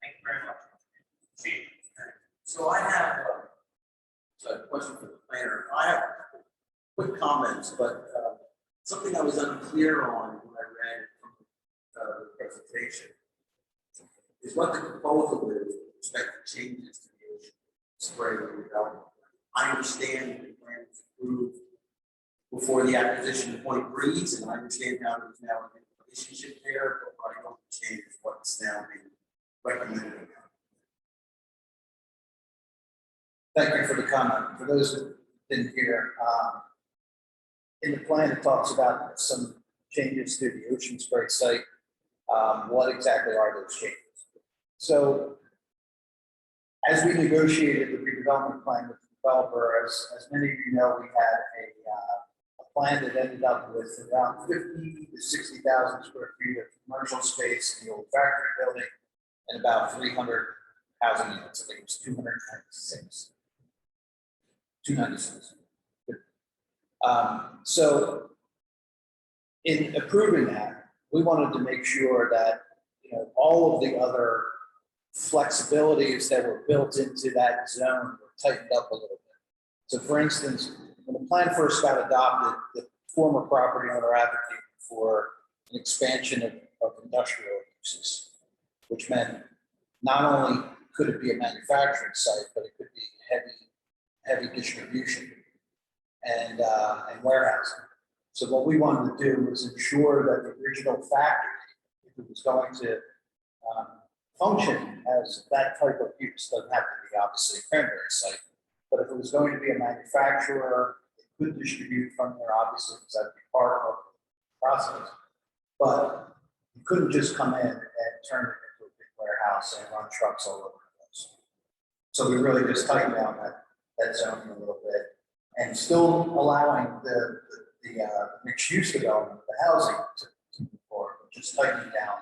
Thank you very much. See. So I have a question for the planner. I have quick comments, but something I was unclear on when I read from the presentation is what the proposal is with respect to changes to the ocean spray development. I understand the plan was approved before the acquisition of Point Breeze, and I understand how there's now a relationship there, but what I don't understand is what's now being recommended. Thank you for the comment. For those who didn't hear, in the plan, it talks about some changes to the ocean spray site. What exactly are those changes? So, as we negotiated the redevelopment plan with the developer, as many of you know, we had a plan that ended up with around 50 to 60,000 square feet of commercial space in the old factory building and about 300 housing units. I think it was 296. 296. So in approving that, we wanted to make sure that, you know, all of the other flexibilities that were built into that zone were tightened up a little bit. So for instance, when the plan first got adopted, the former property owner advocated for an expansion of industrial uses, which meant not only could it be a manufacturing site, but it could be heavy distribution and warehousing. So what we wanted to do was ensure that the original factory, if it was going to function as that type of use, doesn't have to be obviously a cranberry site, but if it was going to be a manufacturer, it could distribute from there, obviously, because that'd be part of the process. But you couldn't just come in and turn it into a big warehouse and run trucks all over the place. So we really just tightened down that zoning a little bit and still allowing the mixed use development of the housing to move forward, but just tightening down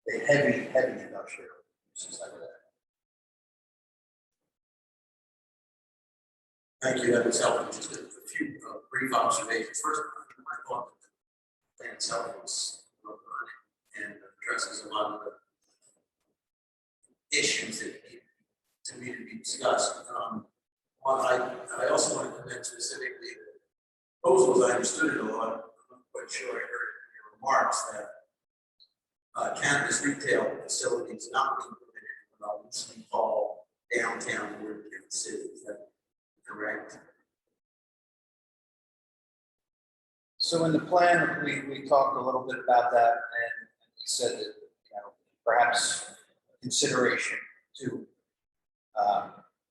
the heavy industrial uses that were there. Thank you, that was helpful. Just a few brief observations. First, I thought that the plan itself was well done and addresses a lot of the issues that need to be discussed. I also wanted to mention specifically the proposals. I understood it a lot. I'm not quite sure I heard in your remarks that cannabis retail facilities not being permitted in what we call downtown Bordentown City. Is that correct? So in the plan, we talked a little bit about that, and we said that, you know, perhaps consideration to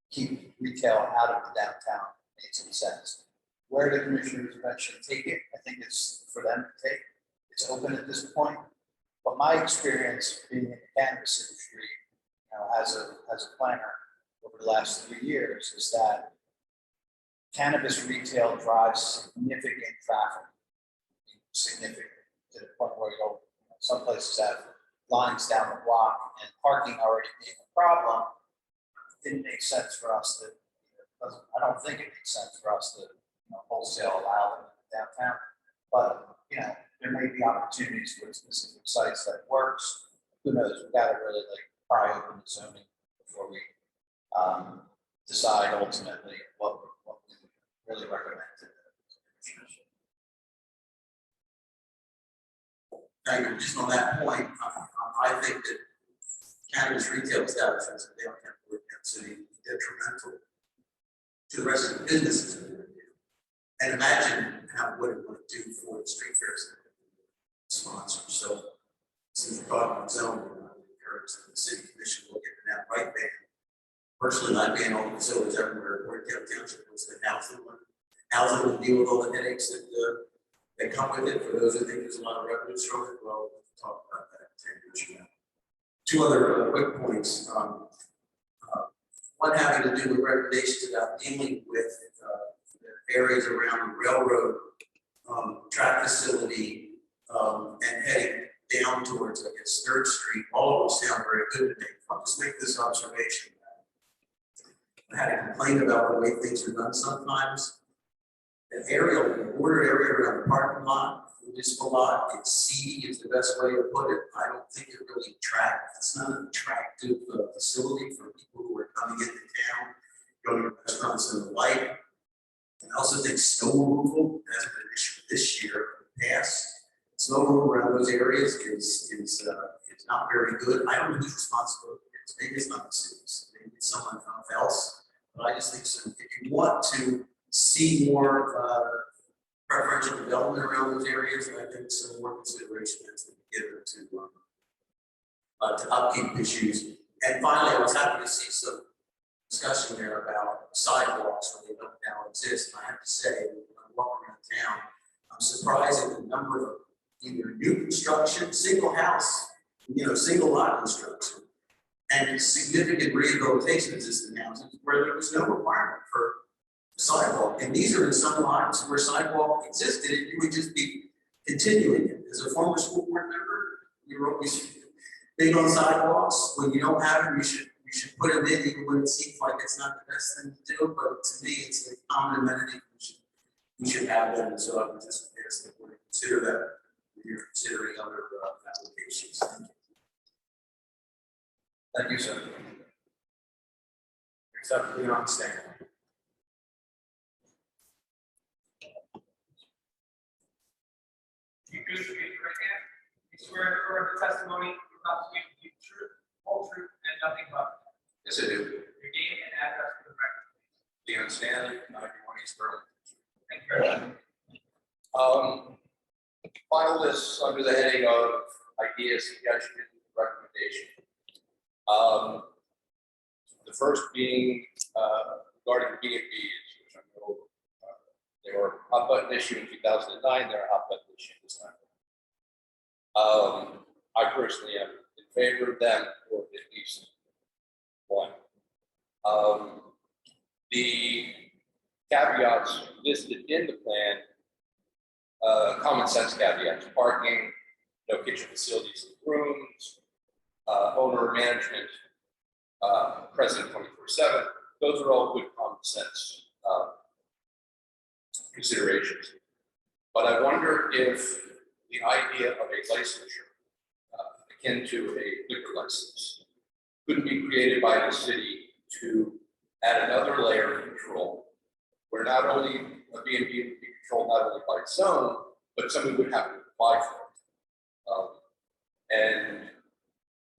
keep retail out of the downtown made some sense. Where the commissioners eventually take it, I think it's for them to take. It's open at this point. But my experience being in the cannabis industry, you know, as a planner over the last 3 years, is that cannabis retail drives significant traffic, significant, to the point where, you know, some places have lines down the block, and parking already being a problem. It didn't make sense for us to, I don't think it makes sense for us to, you know, wholesale allow them downtown. But, you know, there may be opportunities for specific sites that works. Who knows? We've got to really like pry open the zoning before we decide ultimately what we would really recommend to the commissioners. Thank you. Just on that point, I think that cannabis retail establishments in downtown Bordentown City is detrimental to the rest of the businesses in Bordentown. And imagine what it would do for the street fairs sponsors. So since we're talking about zoning, I would encourage the city commission to look at that right ban. Personally, I ban all the facilities everywhere. Bordentown Township was the housing will deal with all the headaches that come with it. For those who think there's a lot of revenues from it, well, we'll talk about that 10 years from now. Two other quick points. One having to do with recommendations about dealing with the areas around the railroad track facility and heading down towards, I guess, 3rd Street. All of those sound very good to me. I'll just make this observation. I had a complaint about the way things are done sometimes. The border area around the parking lot, the municipal lot, it's seedy is the best way to put it. I don't think it really it's not an attractive facility for people who are coming into town, going to restaurants and the like. And I also think snow removal hasn't been an issue this year. In the past, snow removal around those areas is not very good. I don't know whose responsibility it is. Maybe it's not the city's, maybe it's someone else. But I just think so. If you want to see more preferential development around those areas, I think some more consideration has to be given to upkeep issues. And finally, I was happy to see some discussion there about sidewalks when they don't now exist. And I have to say, when I walk around town, I'm surprised at the number of either new construction, single house, single lot construction, and significant rehabilitation of existing houses where there was no requirement for sidewalk. And these are in some lots where sidewalk existed, and you would just be continuing it. As a former school board member, you're always big on sidewalks. When you don't have them, you you should put them in even when it seems like it's not the best thing to do, but to me, it's a common amenity. We should have them, so I would just ask the board to consider that when you're considering other applications. Thank you, sir. Next up, Leon Stanley. You do raise your right hand. You swear to affirm the testimony you're about to give to be the truth, whole truth, and nothing but. Yes, I do. Your name and address for the record. Leon Stanley, 91 East Berlin. Thank you very much. File this under the heading of ideas, suggestions, recommendation. The first being regarding B&Bs, which I know they were a hot button issue in 2009. They're a hot button issue this time. I personally am in favor of them, or at least one. The caveats listed in the plan, common sense caveats: parking, no kitchen facilities in rooms, owner management, present 24/7. Those are all good common sense considerations. But I wonder if the idea of a licensure akin to a liquor license couldn't be created by the city to add another layer of control, where not only a B&B would be controlled not only by its own, but somebody would have to apply for it. And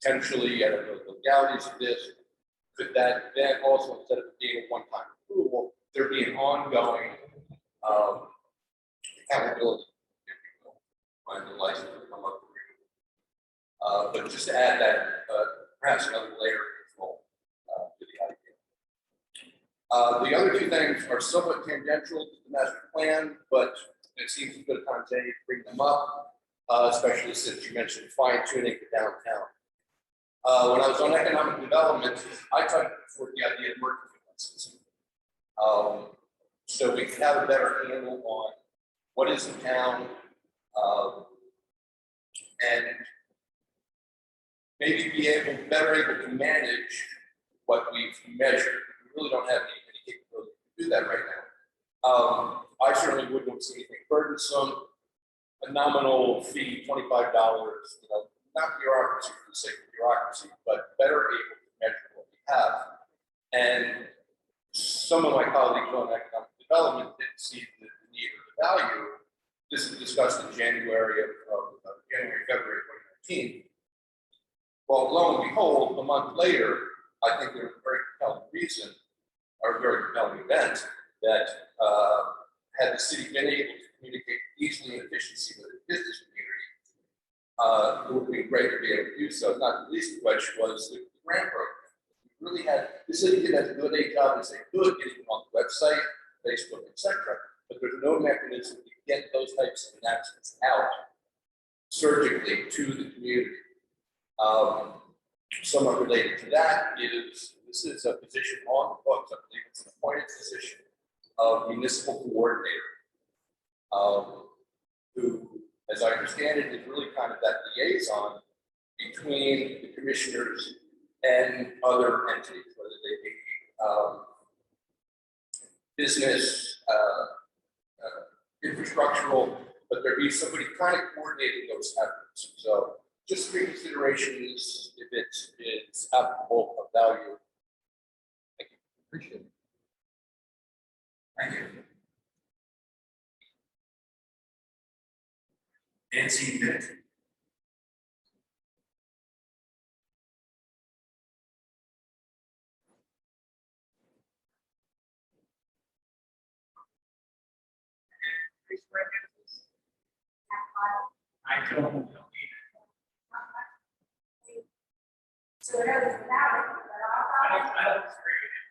potentially, I don't know the legalities of this, could that then also, instead of being a one-time approval, there be an ongoing accountability, if you will, when the license will come up for renewal. But just to add that, perhaps another layer of control to the idea. The other two things are somewhat tangential to the master plan, but it seems a good time today to bring them up, especially since you mentioned fine-tuning the downtown. When I was on economic development, I tried to put forth the idea of working licensing. So we could have a better handle on what is in town, and maybe be better able to manage what we've measured. We really don't have any capability to do that right now. I certainly wouldn't see anything burdensome. A nominal fee, $25, not bureaucracy for the sake of bureaucracy, but better able to measure what we have. And some of my colleagues on economic development didn't see the need or the value. This is discussed in February 2019. Well, lo and behold, a month later, I think there was a very compelling reason, or a very compelling event, that had the city been able to communicate easily and efficiently with the business community, it would be great to be able to do so. Not the least of which was the grant program. We really had, the city did a good job as they could, getting them on the website, Facebook, etc. But there's no mechanism to get those types of announcements out surgically to the community. Somewhat related to that is, this is a position on the books, I believe it's an appointed position of municipal coordinator, who, as I understand it, is really kind of that liaison between the commissioners and other entities, whether they be business, infrastructural, but there be somebody kind of coordinating those efforts. So just three considerations, if it's applicable, of value. Thank you. Appreciate it. Thank you. Nancy Bennett. I don't know. So it is valid, but I don't disagree with you.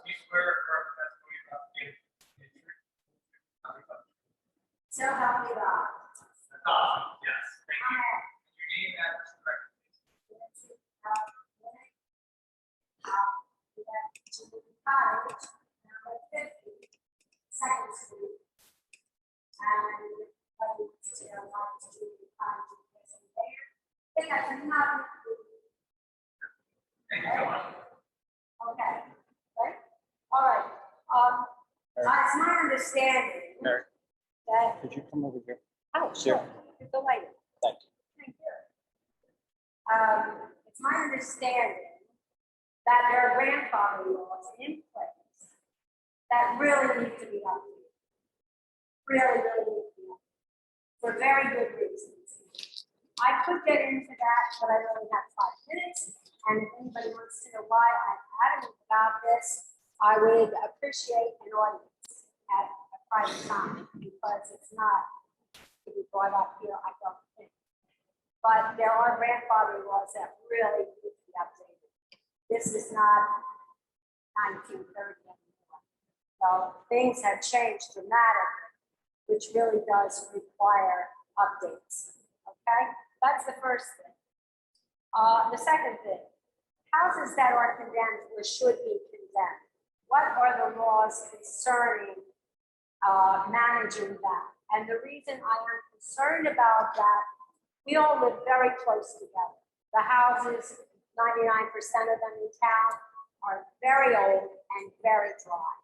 You swear or affirm the testimony about the truth. so help me God. Yes, thank you. Your name and address for the record, please. Second Street. And when you still want to do the there, I think I can have Okay, right? All right. It's my understanding that, Could you come over here? oh, sure, it's the light. Thank you. Thank you. It's my understanding that there are grandfather laws in place that really need to be updated. Really, really need to be updated for very good reasons. I could get into that, but I only have 5 minutes. And if anybody wants to know why I'm adamant about this, I would appreciate an audience at a private time because it's not to be brought up here, I don't think. But there are grandfather laws that really need to be updated. This is not 1930 anymore. So things have changed dramatically, which really does require updates. Okay, that's the first thing. The second thing, houses that are condemned or should be condemned. What are the laws concerning managing that? And the reason I am concerned about that, we all live very close together. The houses, 99% of them in town, are very old and very dry.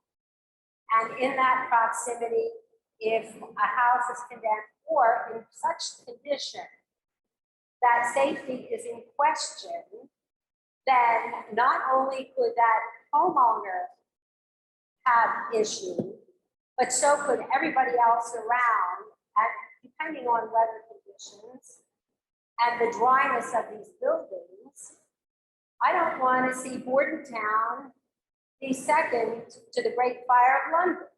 And in that proximity, if a house is condemned or in such condition that safety is in question, then not only could that homeowner have issue, but so could everybody else around, and depending on weather conditions and the dryness of these buildings. I don't want to see Bordentown be second to the Great Fire of London.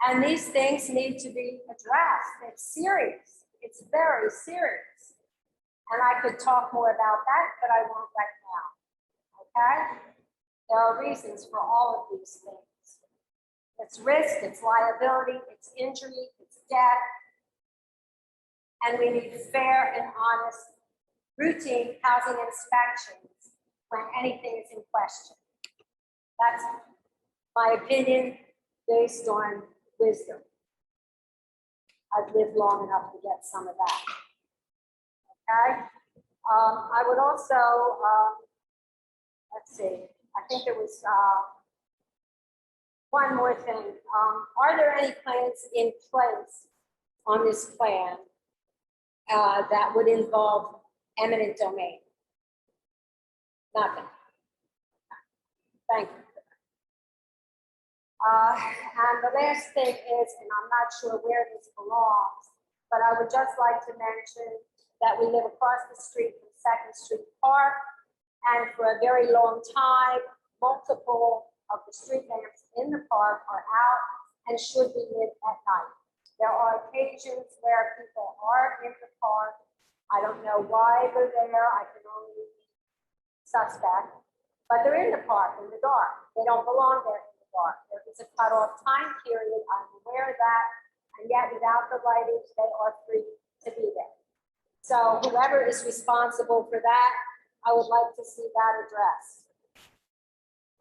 And these things need to be addressed. It's serious. It's very serious. And I could talk more about that, but I won't right now. Okay? There are reasons for all of these things. It's risk, it's liability, it's injury, it's death. And we need fair and honest, routine housing inspections when anything is in question. That's my opinion based on wisdom. I've lived long enough to get some of that. Okay? I would also, let's see, I think there was one more thing. Are there any plans in place on this plan that would involve eminent domain? Nothing. Thank you. And the last thing is, and I'm not sure where this belongs, but I would just like to mention that we live across the street from 2nd Street Park, and for a very long time, multiple of the street lamps in the park are out and should be lit at night. There are occasions where people are in the park. I don't know why they're there. I can only suspect, but they're in the park in the dark. They don't belong there in the dark. There is a cutoff time period. I'm aware of that, and yet without the lighting, they are free to be there. So whoever is responsible for that, I would like to see that addressed.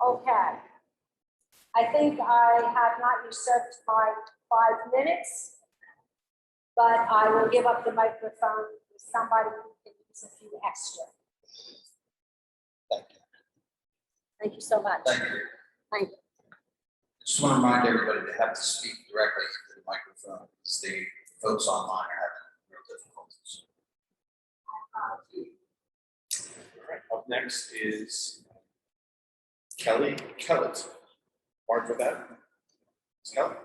Okay. I think I have not usurped my 5 minutes, but I will give up the microphone to somebody who can use a few extra. Thank you. Thank you so much. Thank you. Thank you. I just want to remind everybody to have to speak directly into the microphone because the folks online are having real difficulties. All right, up next is Kelly Kellett. Pardon for that. Ms. Kellett.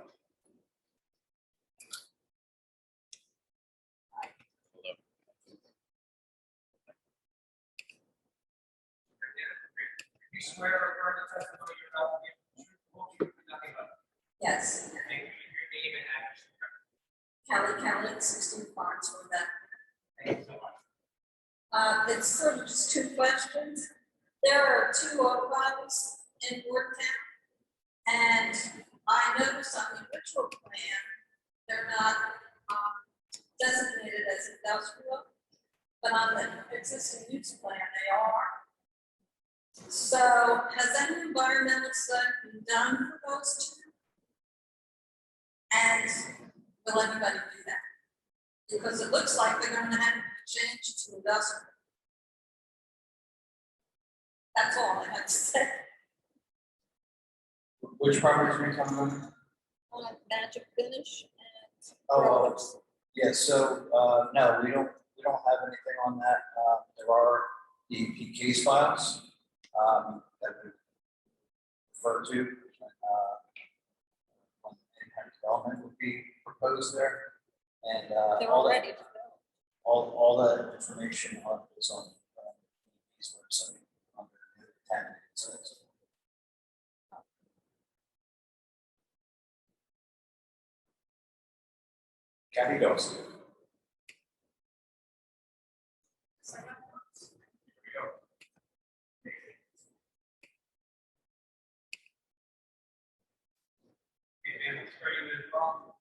You swear or affirm the testimony you're about to give the truth, the whole truth, and nothing but the truth. Yes, Thank you. Your name and address. Kelly, 16 Farms with that. Thank you so much. It's sort of just 2 questions. There are 2 auto bodies in Bordentown, and I noticed on the original plan, they're not designated as industrial, but on the existing use plan, they are. So has any environmental study been done for those 2? And will anybody do that? Because it looks like they're going to have to change to industrial. That's all I have to say. Which properties are we talking about? Magic Finish and Oh, Growers. yeah, so, no, we don't have anything on that. There are the case files, that we refer to, when any kind of development would be proposed there. And, They're all already that, developed. all that information is on, these website under the town. So it's- Kathy Dawson. And it's very good from,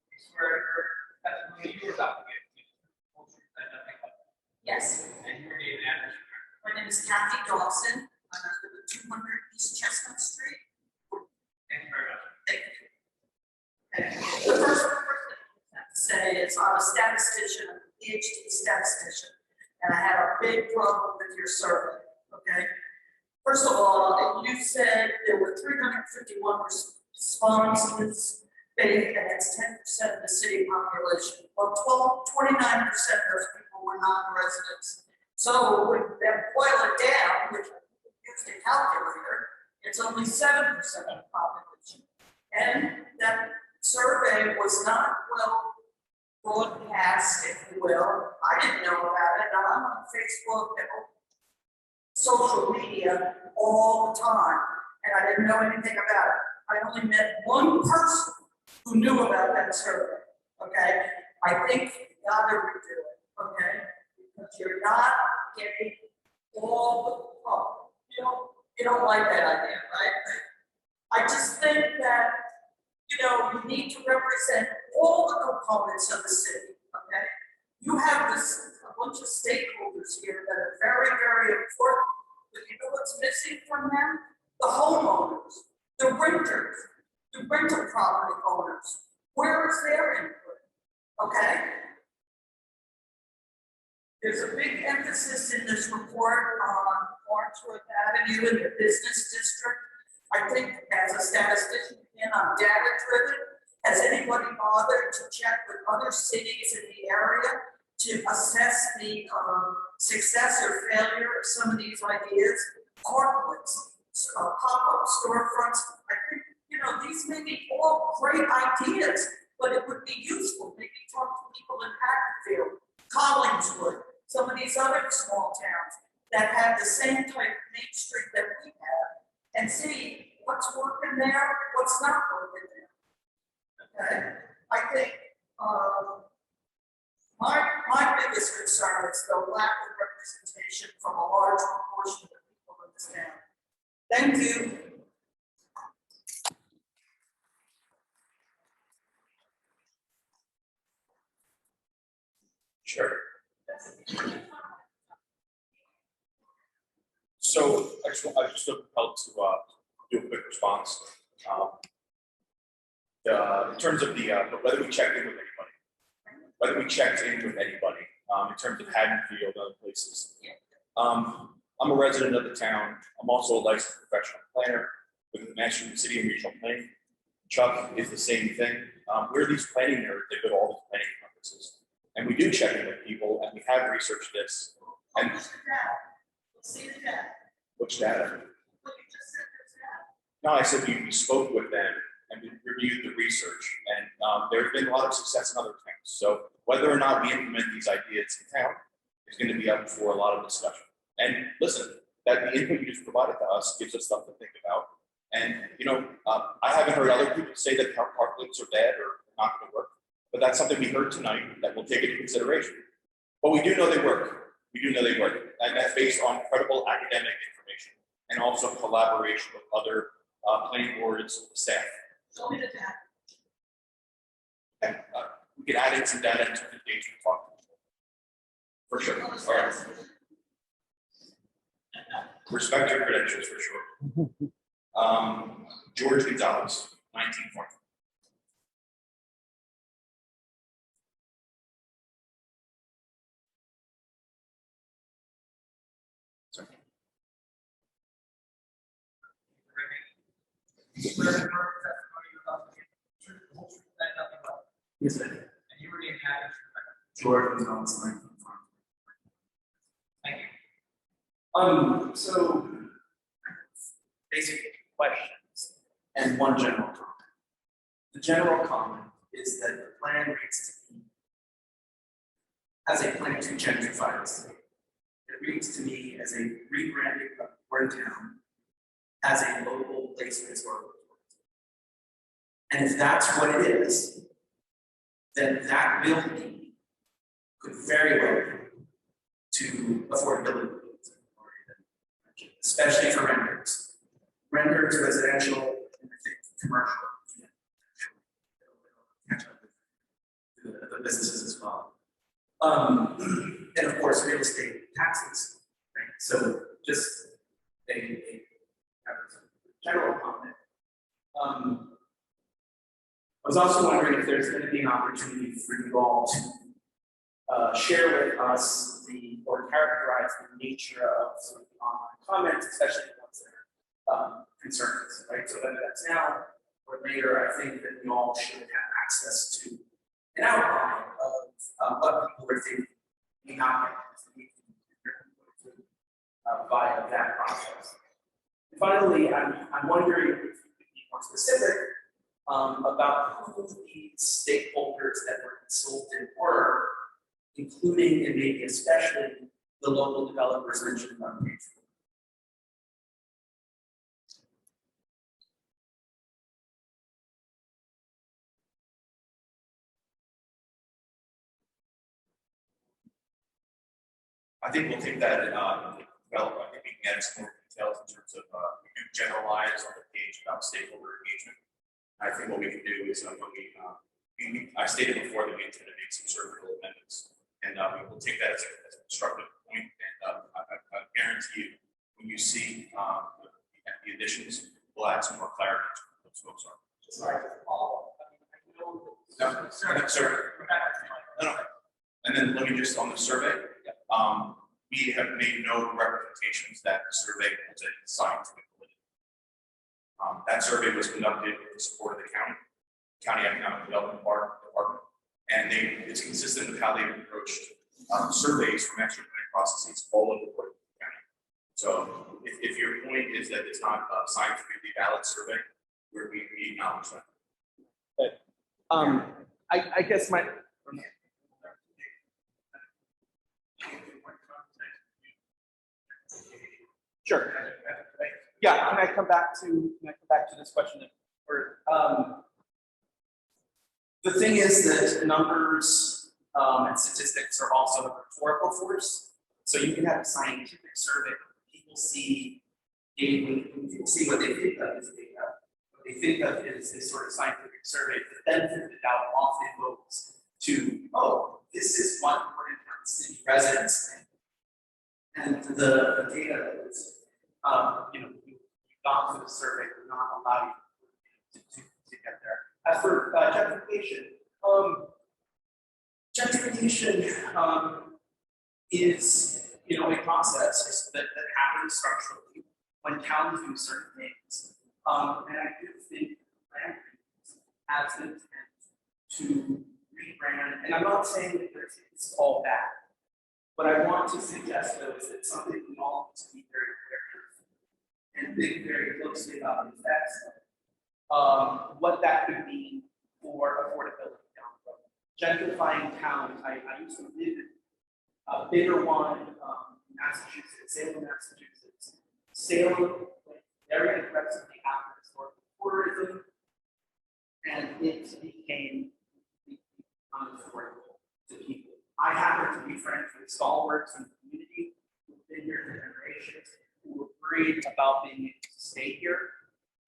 we swear her testimony you were about to give. Yes, And your name and address. my name is Kathy Dawson. I live at 200 East Chestnut Street. Thank you very much. Thank you. Okay. The first thing I have to say is I'm a statistician, I'm a PhD statistician, and I have a big problem with your survey, okay? First of all, you said there were 351 responses, and that's 10% of the city population. Well, 29% of those people were non-residents. So when they boil it down, which used a calculator, it's only 7% of the population. And that survey was not well broadcast, if you will. I didn't know about it. I'm on Facebook and social media all the time, and I didn't know anything about it. I only met one person who knew about that survey, okay? I think you gotta redo it, okay? Because you're not getting all the public. You don't like that idea, right? I just think that, you need to represent all the components of the city, okay? You have a bunch of stakeholders here that are very, very important. But you know what's missing from them? The homeowners, the renters, the rental property owners. Where is their input? Okay? There's a big emphasis in this report on Farnsworth Avenue and the business district. I think as a statistician, again, I'm data driven. Has anybody bothered to check with other cities in the area to assess the success or failure of some of these ideas? Carports, pop-up storefronts. I think, these may be all great ideas, but it would be useful. Maybe talk to people in Hatfield, Collingswood, some of these other small towns that have the same type of Main Street that we have, and see what's working there, what's not working there. Okay? I think my biggest concern is the lack of representation from a large proportion of the people in this town. Thank you. Sure. So I just feel compelled to do a quick response. In terms of whether we checked in with anybody, in terms of Haddonfield, other places. I'm a resident of the town. I'm also a licensed professional planner with the Master of the City and Regional Planning. Chuck is the same thing. We're these planning nerds that go to all these planning conferences. And we do check in with people, and we have researched this. And What's the data? Let's see the data. which data? What you just said, there's data. No, I said we spoke with them and we reviewed the research, and there's been a lot of success in other towns. So whether or not we implement these ideas in town is going to be up for a lot of discussion. And listen, that the input you just provided to us gives us stuff to think about. And I haven't heard other people say that park links are bad or not going to work, but that's something we heard tonight that we'll take into consideration. But we do know they work. We do know they work, and that's based on credible academic information and also collaboration with other planning boards, staff. Show me the data. And we can add in some data into the dates we talked about. For sure. All right. Respect your credentials for sure. George Gonzalez, 1940. Swear to affirm the testimony you're about to give the truth, the whole truth, and nothing but. Yes, I do. And you remain happy. George Gonzalez, Lincoln Farm. Thank you. So basic questions and one general comment. The general comment is that the plan reads to me as a plan to gentrify the city. It reads to me as a rebranding of Bordentown as a local place for historical tourism. And if that's what it is, then that will be, could very well be, to affordability, especially for renters. Renters, residential, and I think commercial. Catch up with the businesses as well. And of course, real estate taxes, right? So just a general comment. I was also wondering if there's going to be an opportunity for you all to share with us or characterize the nature of sort of the online comments, especially the ones that are concerns, right? So whether that's now or later, I think that we all should have access to an outline of what people are thinking, may not have via that process. And finally, I'm wondering if you could be more specific about who these stakeholders that were consulted were, including and maybe especially the local developers mentioned on page 4. I think we'll take that and develop. I think we can add some more details in terms of we do generalize on the page about stakeholder engagement. I think what we can do is when I stated before that we intend to make some sort of little amendments, and we will take that as a constructive point. And I guarantee you, when you see the additions, we'll add some more clarity to what those folks are. Sorry, follow up. No, sir. No. And then let me just on the survey. We have made no representations that the survey was a scientific validity. That survey was conducted with the support of the county economic development department, and it's consistent with how they've approached surveys from extra planning processes all over the county. So if your point is that it's not a scientifically valid survey, we acknowledge that. I guess my sure. Yeah, can I come back to this question? The thing is that numbers and statistics are also a rhetorical force. So you can have a scientific survey. People see data, people see what they think of as data. What they think of is this sort of scientific survey. The benefit of the doubt often goes to, oh, this is what Bordentown city residents think. And the data that was, you've gone through the survey would not allow you to get there. As for gentrification, is a process that happens structurally when towns do certain things. And I do think land has the intent to rebrand, and I'm not saying that it's all bad. What I want to suggest, though, is that something we all need to be very clear and think very closely about the effects of what that could mean for affordability down the road. Gentrifying towns, I used to live in a bigger one in Massachusetts, Salem, Massachusetts. Salem went very aggressively after historical tourism, and it became unaffordable to people. I happen to be friends with stalwarts in the community who've been here for generations, who were worried about being able to stay here.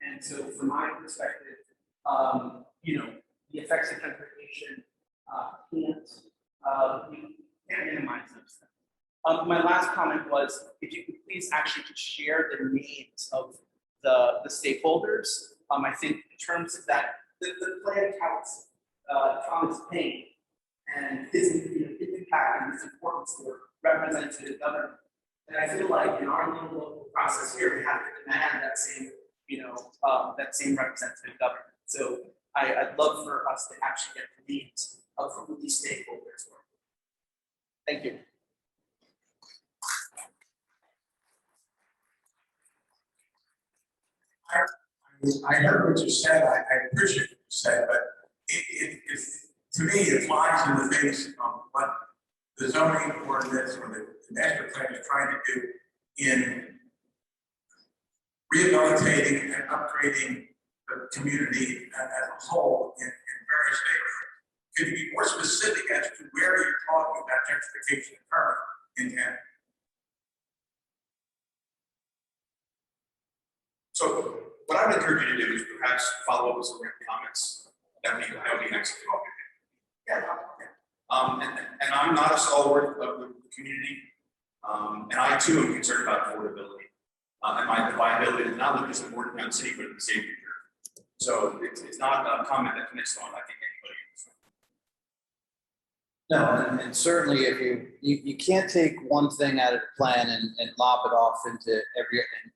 And so, from my perspective, the effects of gentrification can't minimize those things. My last comment was, if you could please actually just share the names of the stakeholders. I think in terms of that, the plan counts Thomas Paine and his impact and his importance for representative government. And I feel like in our little local process here, we have to demand that same that same representative government. So I'd love for us to actually get the names of who these stakeholders were. Thank you. I heard what you said. I appreciate what you said, but to me, it flies in the face of what the zoning ordinance or the master plan is trying to do in rehabilitating and upgrading the community as a whole in various neighborhoods. Could you be more specific as to where you're talking about gentrification occurring in town? So what I would encourage you to do is perhaps follow up with some written comments. That would be excellent. Yeah. And I'm not a stalwart of the community. And I too am concerned about affordability. And the viability is not just in Bordentown City, but in the state of New Jersey. So it's not a comment that connects on, I think, anybody in this room. No, and certainly if you can't take one thing out of the plan and lop it off into and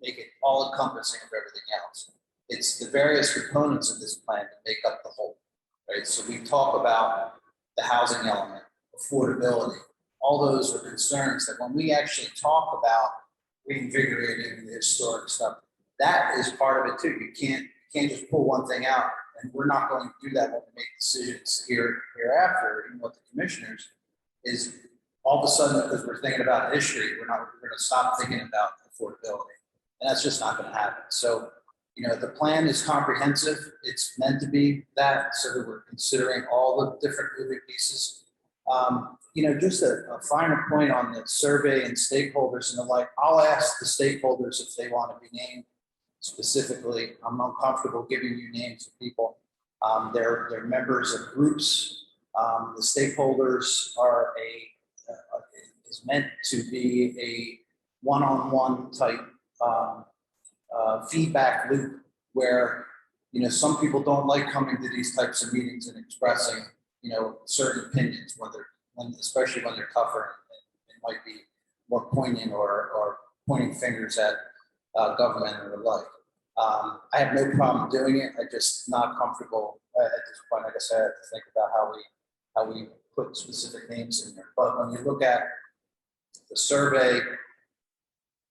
make it all encompassing of everything else. It's the various components of this plan that make up the whole, right? So we talk about the housing element, affordability, all those are concerns that when we actually talk about reinvigorating the historic stuff, that is part of it too. You can't just pull one thing out, and we're not going to do that when we make decisions hereafter, even with the commissioners, is all of a sudden, because we're thinking about history, we're going to stop thinking about affordability. And that's just not going to happen. So, the plan is comprehensive. It's meant to be that, so that we're considering all the different moving pieces. Just a finer point on the survey and stakeholders and the like. I'll ask the stakeholders if they want to be named specifically. I'm uncomfortable giving you names of people. They're members of groups. The stakeholders are is meant to be a one-on-one type feedback loop where some people don't like coming to these types of meetings and expressing certain opinions, especially when they're tougher and it might be more poignant or pointing fingers at government or the like. I have no problem doing it. I'm just not comfortable at this point. Like I said, I have to think about how we put specific names in there. But when you look at the survey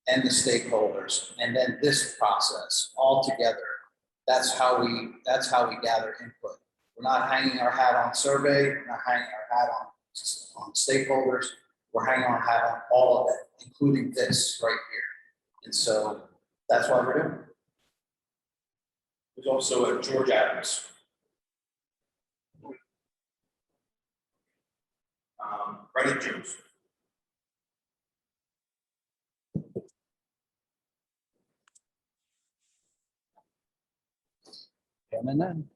and the stakeholders, and then this process all together, that's how we gather input. We're not hanging our hat on survey, we're not hanging our hat on stakeholders, we're hanging our hat on all of it, including this right here. And so that's why we're doing it. There's also a George Adams. Brennan Jones. And then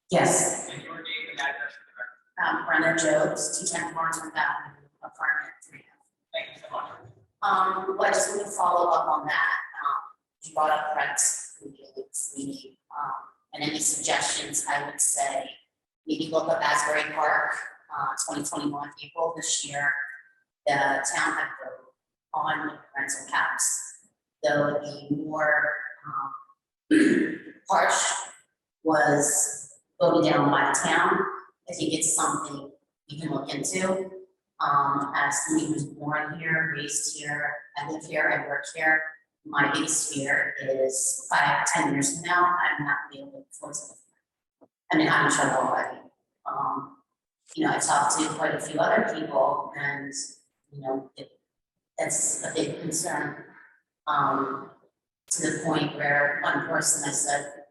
yes. And your name and address for the record. Brenna Jones, 210 Lawrence Avenue, apartment 3F. Thank you so much. Well, I just want to follow up on that. You brought up threats, and any suggestions, I would say, maybe look up Asbury Park, 2021, April this year. The town had voted on rental caps, though the more harsh was voted down by the town. I think it's something we can look into. As somebody who's born here, raised here, I live here, I work here. My biggest fear is 5 to 10 years from now, I'm not be able to afford to live here. I mean, I'm in trouble already. I've talked to quite a few other people, and that's a big concern. To the point where one person I said,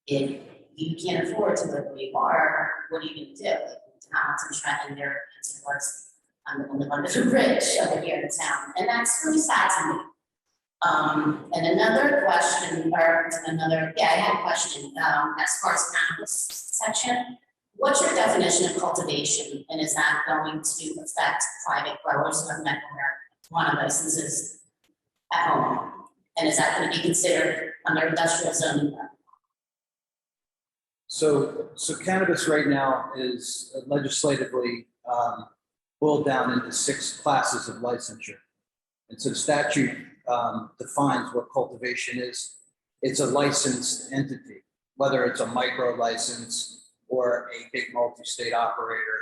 if you can't afford to live where you are, what are you going to do? And their answer was, I'm going to live under the bridge over here in town. And that's really sad to me. And another question, I had a question as far as cannabis section. What's your definition of cultivation? And is that going to affect private growers who have medical marijuana licenses at home? And is that going to be considered under industrial zoning? So cannabis right now is legislatively boiled down into 6 classes of licensure. And so statute defines what cultivation is. It's a licensed entity, whether it's a micro license or a big multi-state operator.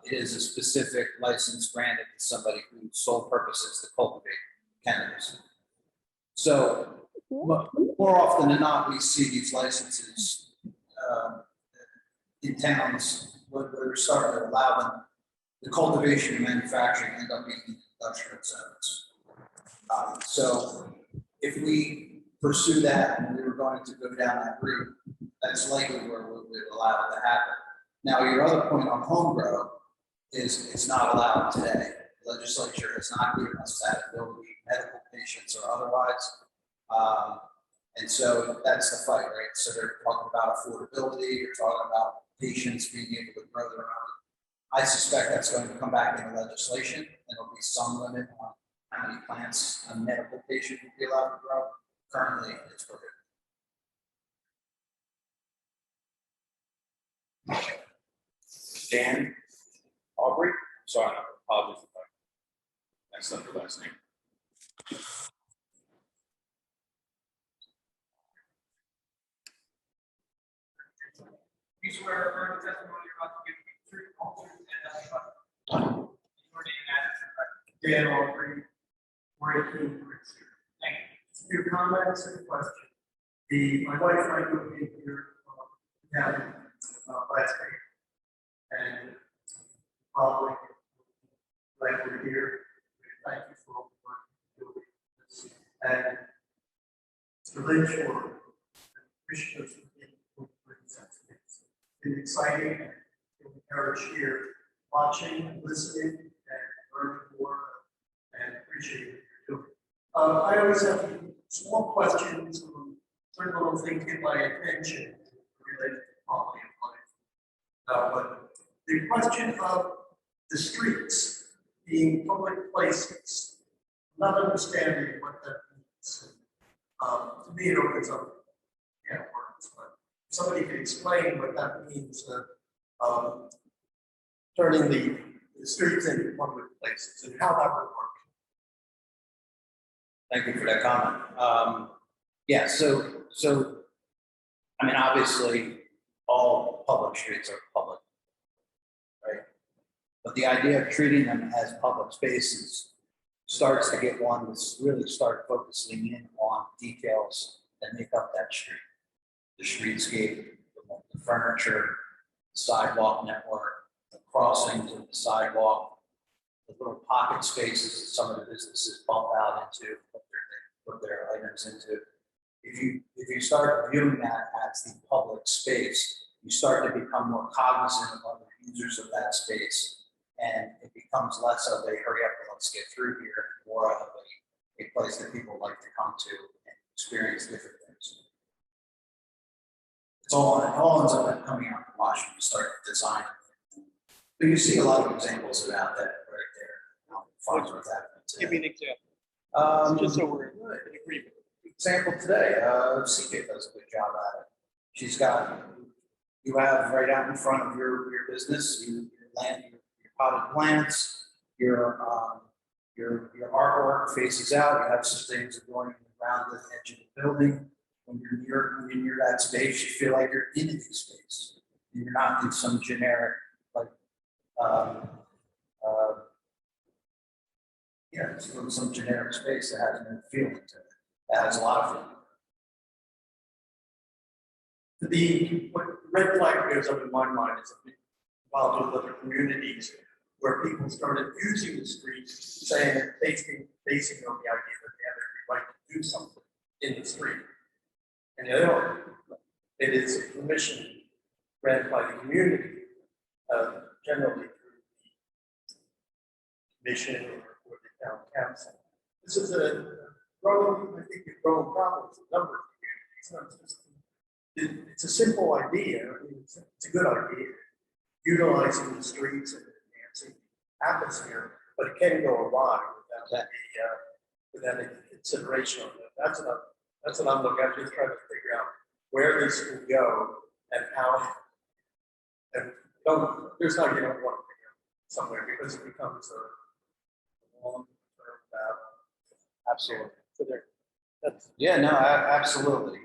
It is a specific license granted to somebody whose sole purpose is to cultivate cannabis. So more often than not, we see these licenses in towns where they're starting to allow them, the cultivation and manufacturing end up being industrial zones. So if we pursue that and we were going to go down that route, that's likely where we would allow it to happen. Now, your other point on home grow is it's not allowed today. The legislature has not given us that ability, medical patients or otherwise. And so that's the fight, right? So they're talking about affordability, you're talking about patients being able to grow their own. I suspect that's going to come back into legislation, and there'll be some limit on how many plants a medical patient would be allowed to grow. Currently, it's prohibited. Dan Aubrey, sorry, I apologize if I messed up your last name. You swear to affirm the testimony you're about to give me the truth, whole truth, and nothing but the truth. Your name and address. Dan Aubrey, 418 Prince Street. Thank you. A few comments and a question. My wife and I moved in here last week, and following like we're here, thank you for all the work you're doing. And Mr. Lynch, or appreciative of being it's been exciting and encouraged here, watching, listening, and learning more, and appreciating what you're doing. I always have small questions, certain little things get my attention related to quality of life. But the question of the streets being public places, not understanding what that means. To me, it opens up words, but if somebody can explain what that means, turning the streets into public places and how that would work. Thank you for that comment. Yeah, so I mean, obviously, all public streets are public, right? But the idea of treating them as public spaces starts to get one to really start focusing in on details that make up that street. The streetscape, the furniture, the sidewalk network, the crossings of the sidewalk, the little pocket spaces that some of the businesses bump out into, put their items into. If you start viewing that as the public space, you start to become more cognizant of other users of that space, and it becomes less of a hurry up and let's get through here, more of a place that people like to come to and experience different things. It all ends up coming out in the wash when you start designing. But you see a lot of examples about that right there. Farnsworth Avenue. Give me an example. Just so we're in agreement. Example today, CK does a good job at it. She's got, you have right out in front of your business, your land, your potted plants, your artwork faces out. You have some things going around the edge of the building. When you're near that space, you feel like you're in the space. And you're not in some generic, like, it's some generic space that has no feeling to it. That has a lot of feeling. What red flag goes up in my mind is I've been involved with other communities where people started using the streets, saying that basing on the idea that they have every right to do something in the street. And they don't. It is a permission granted by the community, generally through the commission or the town council. This is a growing, I think, a growing problem with a number of communities. It's a simple idea. I mean, it's a good idea, utilizing the streets and enhancing the atmosphere, but it can go awry without any consideration of that. That's what I'm looking at. Just trying to figure out where this can go and how, and there's no, you don't want to be somewhere because it becomes a long-term battle. Absolutely. So there, that's, Yeah, no, absolutely.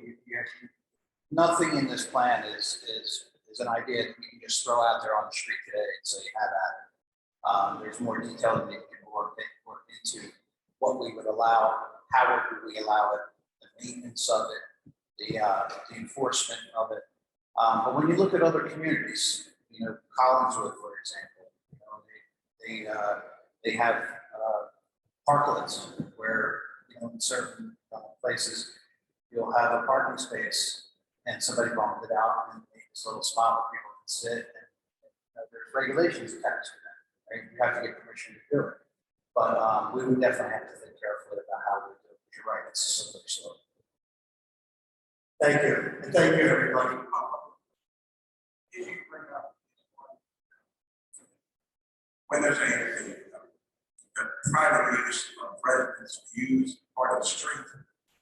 Nothing in this plan is an idea that we can just throw out there on the street today and say, have at it. There's more detail that we can work into what we would allow, how would we allow it, the maintenance of it, the enforcement of it. But when you look at other communities, you know, Collinswood, for example, you know, they have parklets where, you know, in certain places you'll have a parking space and somebody bumped it out and made this little spot where people can sit. And you know, there's regulations attached to that, right? You have to get permission to do it. But we would definitely have to think carefully about how we do it. You're right, it's a slippery slope. thank you, and thank you, everybody. If you bring up when there's a private use of residents use part of the street,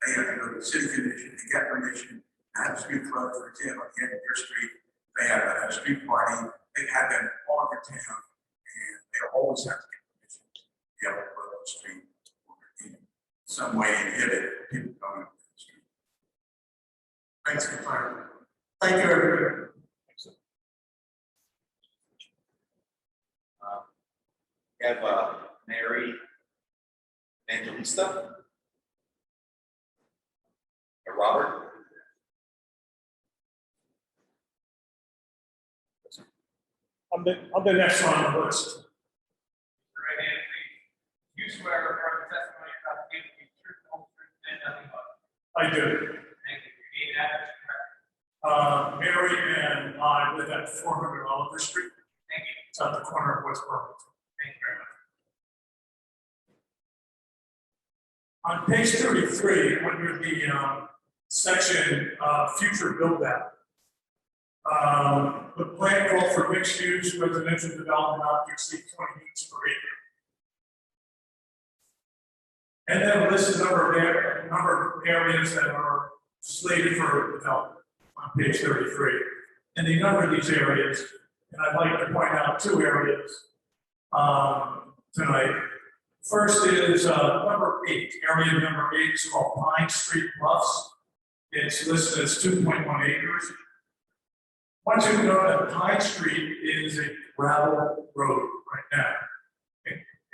they have to go to the city commission to get permission to have a street flood, for example, at the end of your street. They have a street party. They have them all over town, and they always have to get permission to be able to flood the street or in some way inhibit people going up the street. Thanks for clarifying. Thank you, everybody. We have Mary Evangelista. Robert. I'm the next one on the list. Right hand, please. You swear or affirm the testimony you're about to give to be true, the whole truth, and nothing but. I do. Thank you. Your name and address, correct? Mary and I live at 400 Oliver Street. Thank you. It's at the corner of West Burlington. Thank you very much. On page 33, under the section future build out, the plan called for mixed use residential development not to exceed 20 units per acre. And then lists a number of areas that are slated for development on page 33. And they number these areas, and I'd like to point out two areas tonight. First is number 8, area number 8 is called Pine Street Bluffs. It's listed as 2.1 acres. I want you to know that Pine Street is a gravel road right now.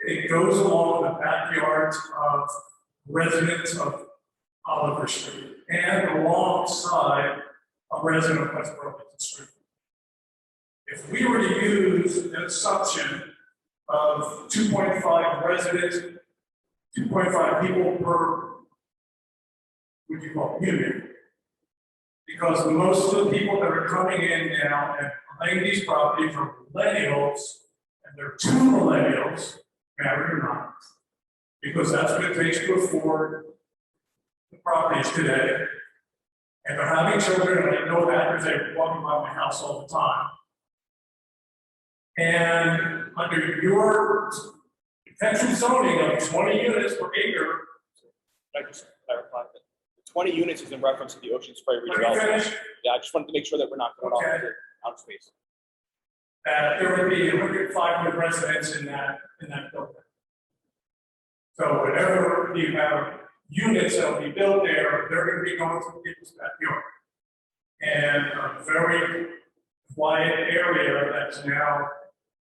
It goes along the backyards of residents of Oliver Street and alongside a resident of West Burlington Street. If we were to use an assumption of 2.5 residents, 2.5 people per, what do you call it, unit, because most of the people that are coming in now and buying these properties are millennials, and they're 2 millennials, married or not, because that's what it takes to afford the properties today. And they're having children, and I know that because they're walking by my house all the time. And under your potential zoning of 20 units per acre. I just clarify that the 20 units is in reference to the Ocean Spray Let me redevelopment. finish. Yeah, I just wanted to make sure that we're not going off Okay. out space. There would be 105 new residents in that building. So whenever you have units that will be built there, they're going to be going through people's backyard. And a very quiet area that's now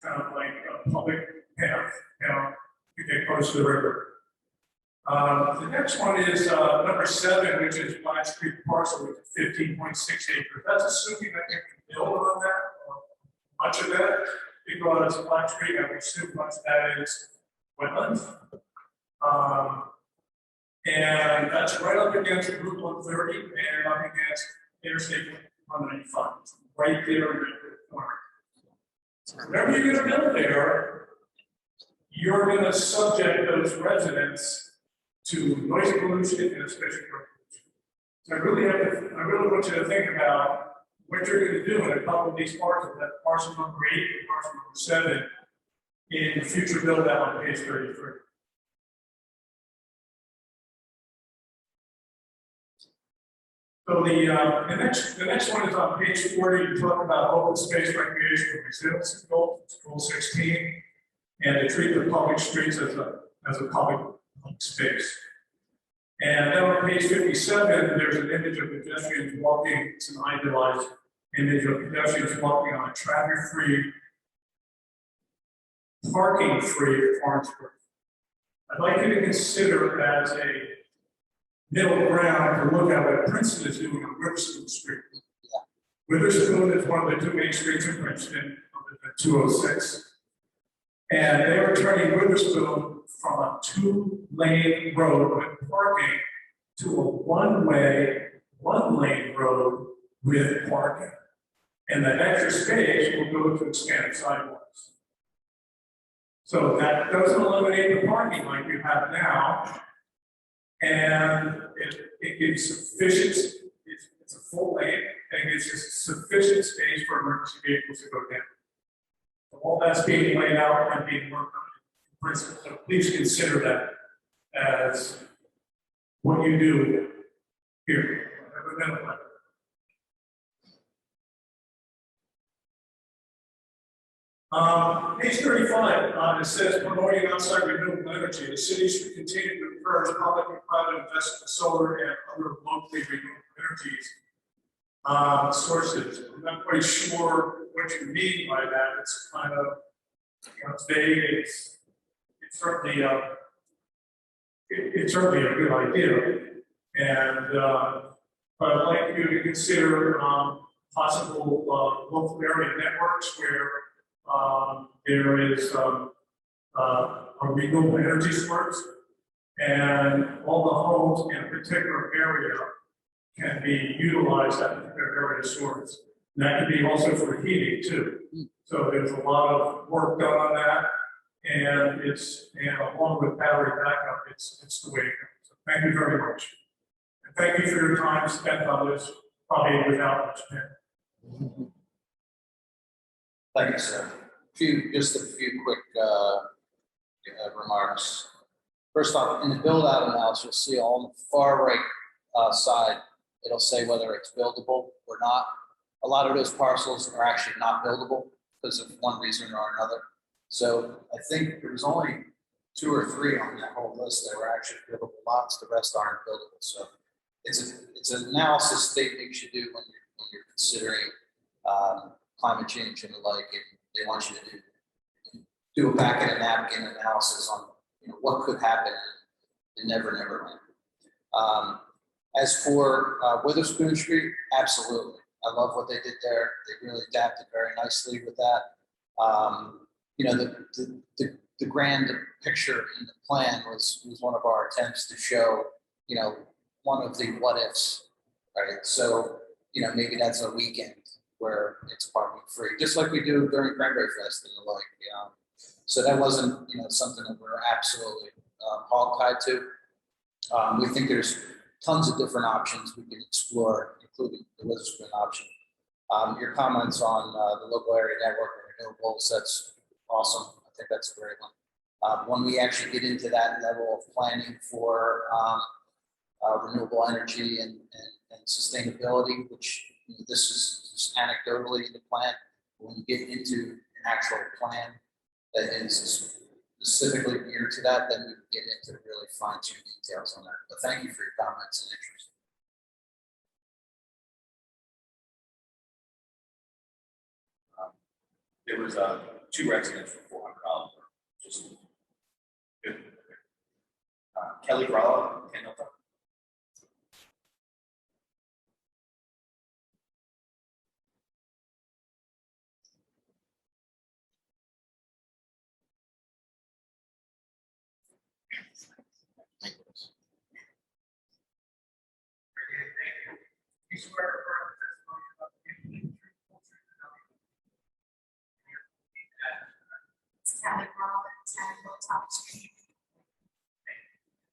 kind of like a public path, you know, to get close to the river. The next one is number 7, which is Black Street parcel, which is 15.6 acres. That's assuming that you can build on that, or much of that, because Black Street, I would assume much of that is wetlands. And that's right up against Route 130 and up against Interstate 195. It's right there in the corner. Whatever you're going to build there, you're going to subject those residents to noise pollution and especially air pollution. So I really want you to think about what you're going to do in a couple of these parcels, that parcel number 8 and parcel number 7, in the future build out on page 33. So the next one is on page 40. You talk about open space recreation and resiliency goals, goal 16, and to treat the public streets as a public space. And then on page 57, there's an image of pedestrians walking. It's an idealized image of pedestrians walking on a traffic-free, parking-free Farnsworth. I'd like you to consider as a middle ground to look at what Princeton is doing on Witherspoon Street. Witherspoon is one of the 2 main streets in Princeton, the 206. And they are turning Witherspoon from a 2-lane road with parking to a one-way, 1-lane road with parking. And that extra space will go to expand sidewalks. So that doesn't eliminate the parking like you have now. And it gives sufficient, it's a full lane, and it gives sufficient space for emergency vehicles to go down. So all that's being laid out and being worked on in principle. So please consider that as what you do here. Page 35, it says promoting outside renewable energy. The city should continue to encourage public and private investment in solar and other locally renewable energies sources. I'm not quite sure what you mean by that. It's kind of, it's vague. It's certainly it's certainly a good idea. And but I'd like you to consider possible local area networks where there is a renewable energy source, and all the homes in a particular area can be utilized at a particular area source. And that can be also for heating too. So there's a lot of work done on that, and along with battery backup, it's the way to go. So thank you very much. And thank you for your time spent on this, probably without much pen. Thank you, sir. Just a few quick remarks. First off, in the build out analysis, you'll see on the far right side, it'll say whether it's buildable or not. A lot of those parcels are actually not buildable because of one reason or another. So I think there was only 2 or 3 on that whole list that were actually buildable lots. The rest aren't buildable. So it's an analysis state makes you do when you're considering climate change and the like, and they want you to do a back of the napkin analysis on what could happen and never land. As for Witherspoon Street, absolutely. I love what they did there. They really adapted very nicely with that. The grand picture in the plan was one of our attempts to show, one of the what ifs, right? So, maybe that's a weekend where it's parking free, just like we do during Cranberry Fest and the like. So that wasn't, something that we're absolutely hog-tied to. We think there's tons of different options we can explore, including the Witherspoon option. Your comments on the local area network and renewables, that's awesome. I think that's a great one. When we actually get into that level of planning for renewable energy and sustainability, which this is just anecdotally in the plan, when you get into an actual plan that is specifically geared to that, then we can get into really fine-tuned details on that. But thank you for your comments and interest. There was 2 residents for $400, just good. Kelly Gralla, Kendall. You swear to affirm the testimony about the truth, and nothing It's Kelly Rollins, 10 Hilltop Street.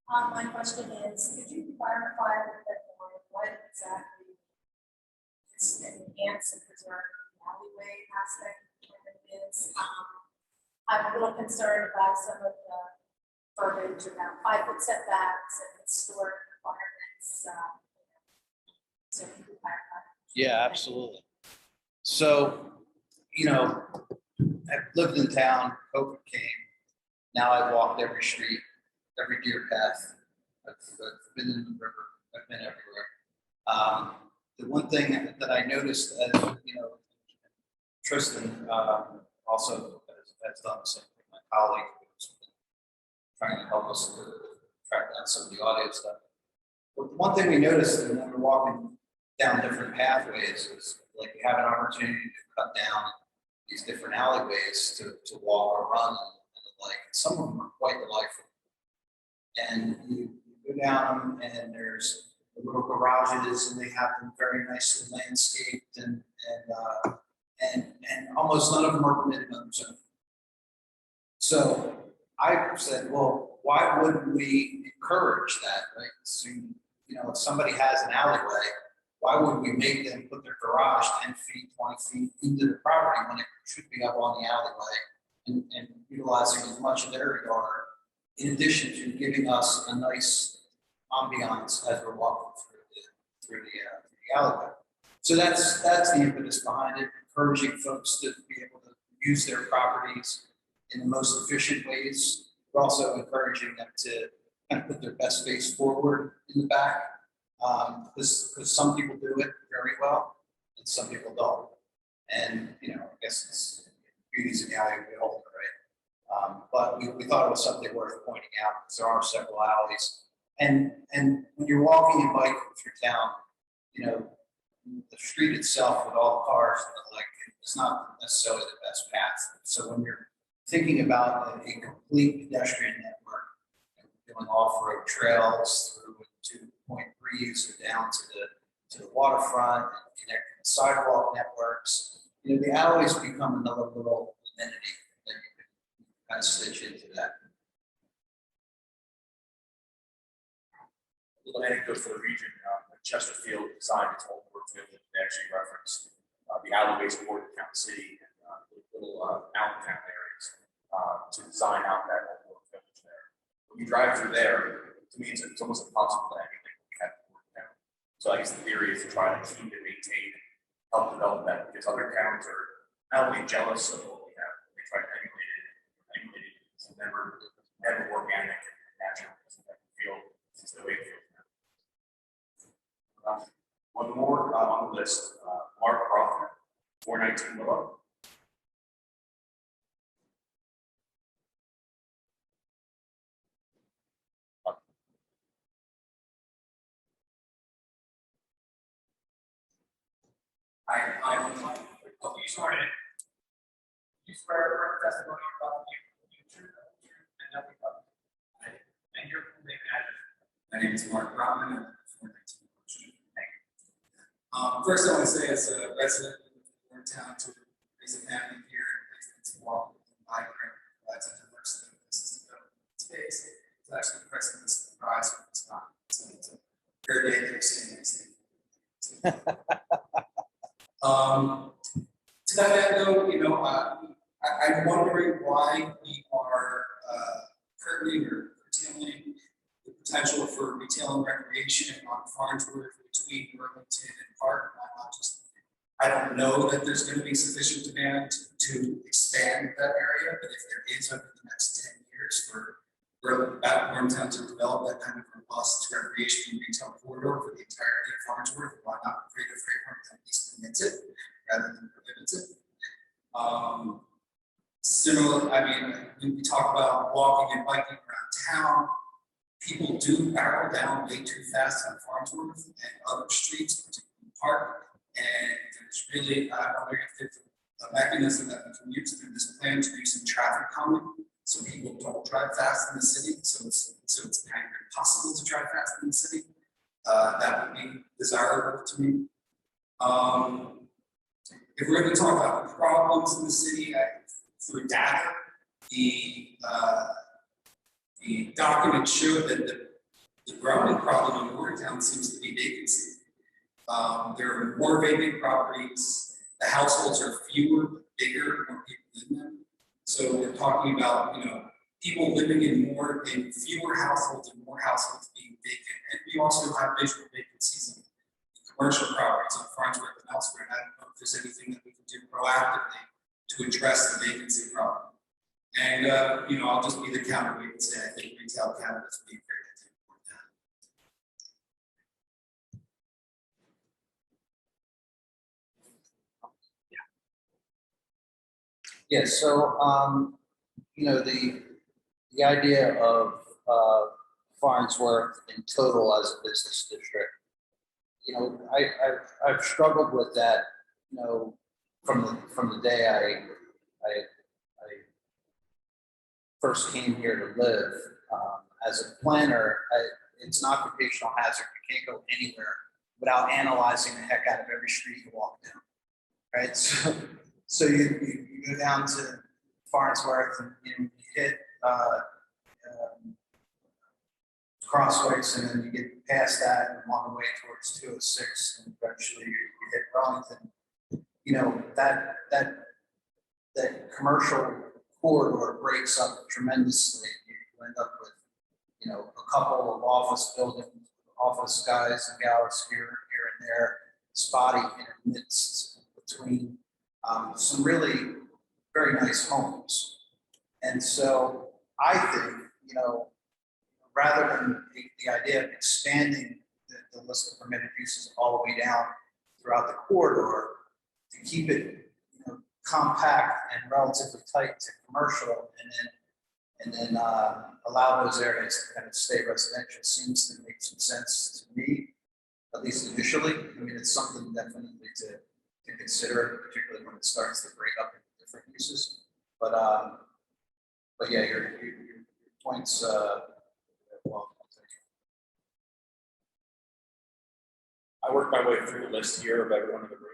My question is, could you clarify a little bit more what exactly is enhance and preserve the alleyway aspect of what it is? I'm a little concerned about some of the verbiage about 5-foot setbacks and historic requirements. So if you could clarify. Yeah, absolutely. So, you know, I've lived in town, COVID came. Now I've walked every street, every deer path. I've been in the river, I've been everywhere. The one thing that I noticed, as you know, Tristan also has done the same thing, my colleague who's been trying to help us to track down some of the audio stuff. But one thing we noticed when we're walking down different pathways is like we have an opportunity to cut down these different alleyways to walk or run and the like. Some of them are quite delightful. And you go down and there's the little garages and they have them very nicely landscaped and almost none of them are permitted under zone. So I said, well, why wouldn't we encourage that, right? So, you know, if somebody has an alleyway, why would we make them put their garage 10 feet, 20 feet into the property when it should be up on the alleyway and utilizing as much of their yard, in addition to giving us a nice ambiance as we're walking through the alleyway. So that's the impetus behind it, encouraging folks to be able to use their properties in the most efficient ways, but also encouraging them to kind of put their best face forward in the back. Because some people do it very well and some people don't. And, you know, I guess it's beauty's in the eye of the beholder, right? But we thought it was something worth pointing out because there are several alleys. And when you're walking and biking through town, you know, the street itself with all the cars and the like, it's not necessarily the best path. So when you're thinking about a complete pedestrian network, doing off-road trails through to Point Breeze or down to the waterfront and connecting the sidewalk networks, you know, the alleys become another little amenity that you can kind of stitch into that. A little anecdote for the region, Chesterfield designed its own work field that actually referenced the alleyways of Bordentown City and little Allentown areas to design out that old work village there. When you drive through there, to me, it's almost impossible to emulate what we have in Bordentown. So I guess the theory is to try to keep and maintain and help develop that because other towns are not only jealous of what we have, they try to emulate it. It's never organic and natural. It doesn't feel it's the way it feels. One more on the list, Mark Crawford, 419 Willow. You started. You swear to current testimony about the truth and nothing but it. And your full name and address. My name is Mark Brotman. I'm 419 First, I want to say, as a resident of Bordentown, to raise a family here and it's walk with the migrant, provides a diverse space. It's actually pressing this prize, but it's not. So it's a very dangerous thing. To that end, though, you know, I'm wondering why we are curtailing or curtailing the potential for retail and recreation on Farnsworth between Burlington and Park. I don't know that there's going to be sufficient demand to expand that area, but if there is over the next 10 years for Bordentown to develop that kind of robust recreation and retail corridor for the entirety of Farnsworth, why not create a framework that at least permits it rather than prohibits it? Similar, I mean, we talk about walking and biking around town. People do barrel down way too fast on Farnsworth and other streets, particularly Park. And there's really, I wonder if there's a mechanism that we can use through this plan to do some traffic calming, so people don't drive fast in the city. So it's kind of impossible to drive fast in the city. That would be desirable to me. If we're going to talk about problems in the city, through data, the documents show that the growing problem in Bordentown seems to be vacancy. There are more vacant properties. The households are fewer, but bigger, more people in them. So we're talking about, you know, people living in fewer households and more households being vacant. And we also have visual vacancies in commercial properties on Farnsworth and elsewhere. And I don't know if there's anything that we can do proactively to address the vacancy problem. And, I'll just be the counterweight and say, I think retail cannabis would be a great idea for that. Yeah, so, the idea of Farnsworth in total as a business district, I've struggled with that, from the day I first came here to live. As a planner, it's an occupational hazard. You can't go anywhere without analyzing the heck out of every street you walk down, right? So you go down to Farnsworth and you hit Crossways, and then you get past that and on the way towards 206, and eventually you hit Wellington. That commercial corridor breaks up tremendously. You end up with, a couple of office buildings, office guys and gals here and there, spotty intermixed between some really very nice homes. And so I think, rather than the idea of expanding the list of permitted uses all the way down throughout the corridor, to keep it, compact and relatively tight to commercial, and then allow those areas to kind of stay residential seems to make some sense to me, at least initially. I mean, it's something definitely to consider, particularly when it starts to break up into different uses. But yeah, your points. Well, I worked my way through the list here of everyone in the room.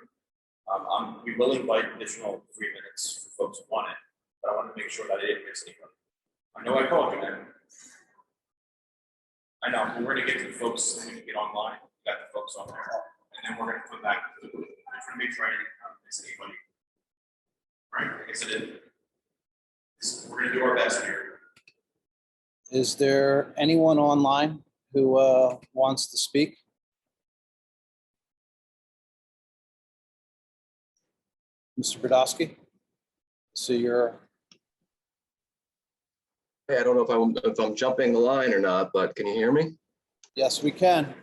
We will invite additional 3 minutes for folks who want it, but I want to make sure that I didn't miss anyone. I know I called you then. I know, but we're going to get to the folks so we can get online. We got the folks on there. And then we're going to come back to the booth. I'm trying to make sure I didn't miss anybody. Right? I guess I didn't. We're going to do our best here. Is there anyone online who wants to speak? Mr. Brodowski? So you're. Hey, I don't know if I'm jumping the line or not, but can you hear me? Yes, we can.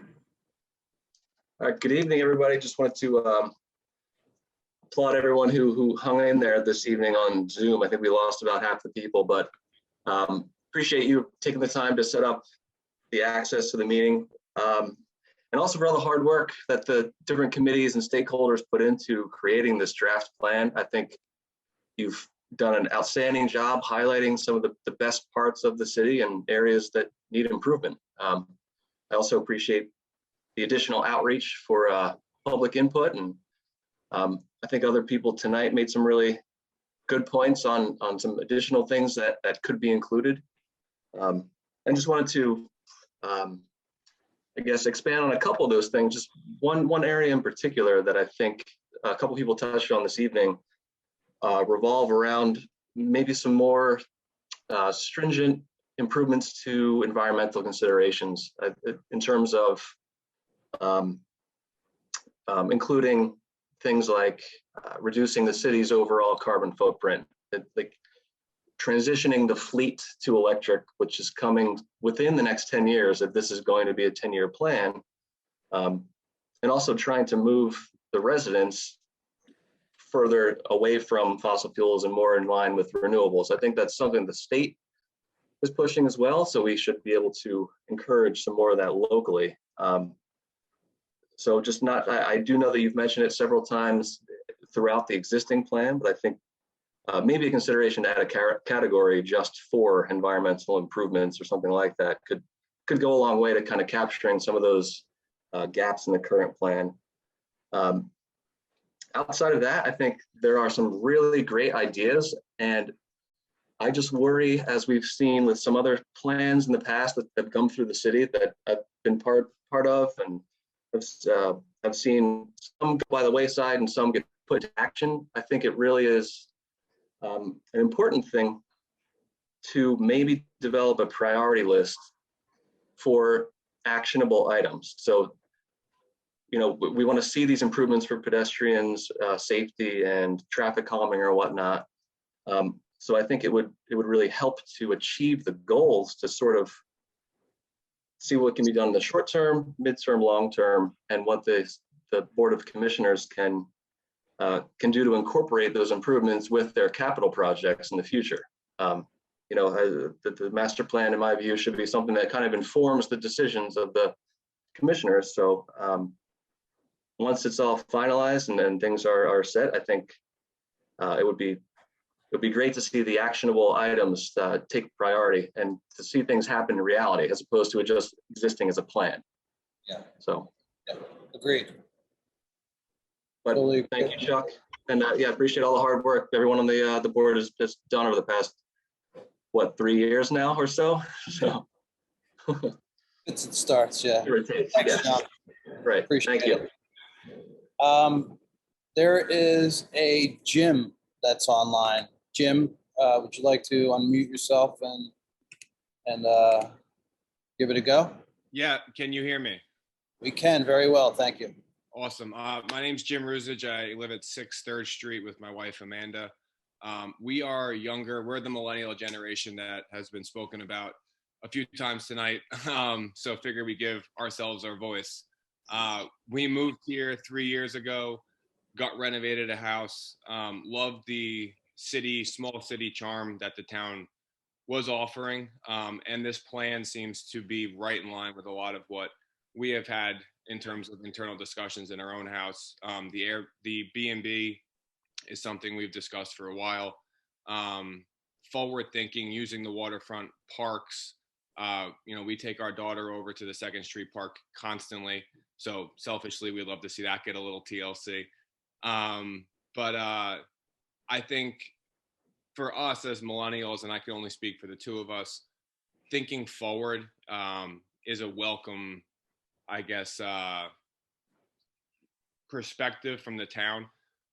All right, good evening, everybody. Just wanted to applaud everyone who hung in there this evening on Zoom. I think we lost about half the people, but appreciate you taking the time to set up the access to the meeting. And also for all the hard work that the different committees and stakeholders put into creating this draft plan. I think you've done an outstanding job highlighting some of the best parts of the city and areas that need improvement. I also appreciate the additional outreach for public input, and I think other people tonight made some really good points on some additional things that could be included. And just wanted to, I guess, expand on a couple of those things. Just one area in particular that I think a couple people touched on this evening revolve around maybe some more stringent improvements to environmental considerations in terms of including things like reducing the city's overall carbon footprint, like transitioning the fleet to electric, which is coming within the next 10 years, if this is going to be a 10-year plan, and also trying to move the residents further away from fossil fuels and more in line with renewables. I think that's something the state is pushing as well, so we should be able to encourage some more of that locally. So just not, I do know that you've mentioned it several times throughout the existing plan, but I think maybe a consideration to add a category just for environmental improvements or something like that could go a long way to kind of capturing some of those gaps in the current plan. Outside of that, I think there are some really great ideas, and I just worry, as we've seen with some other plans in the past that have come through the city that I've been part of, and I've seen some go by the wayside and some get put to action. I think it really is an important thing to maybe develop a priority list for actionable items. So, we want to see these improvements for pedestrians, safety and traffic calming or whatnot. So I think it would really help to achieve the goals to sort of see what can be done in the short term, mid-term, long term, and what the Board of Commissioners can do to incorporate those improvements with their capital projects in the future. The master plan, in my view, should be something that kind of informs the decisions of the commissioners. So once it's all finalized and things are set, I think it would be great to see the actionable items take priority and to see things happen in reality as opposed to it just existing as a plan. Yeah. So. Yeah. Agreed. But totally thank you, Chuck, and I appreciate all the hard work everyone on the board has just done over the past 3 years now or so. So. It starts, yeah. Thanks, John. Right. Appreciate Thank you. it. There is a Jim that's online. Jim, would you like to unmute yourself and give it a go? Yeah, can you hear me? We can, very well, thank you. Awesome. My name's Jim Ruzich. I live at 6 3rd Street with my wife, Amanda. We are younger. We're the millennial generation that has been spoken about a few times tonight. So figure we give ourselves our voice. We moved here 3 years ago, got renovated a house, loved the small city charm that the town was offering. And this plan seems to be right in line with a lot of what we have had in terms of internal discussions in our own house. The B&B is something we've discussed for a while. Forward thinking, using the waterfront parks. We take our daughter over to the 2nd Street Park constantly. So selfishly, we'd love to see that get a little TLC. But I think for us as millennials, and I can only speak for the two of us, thinking forward is a welcome, I guess, perspective from the town.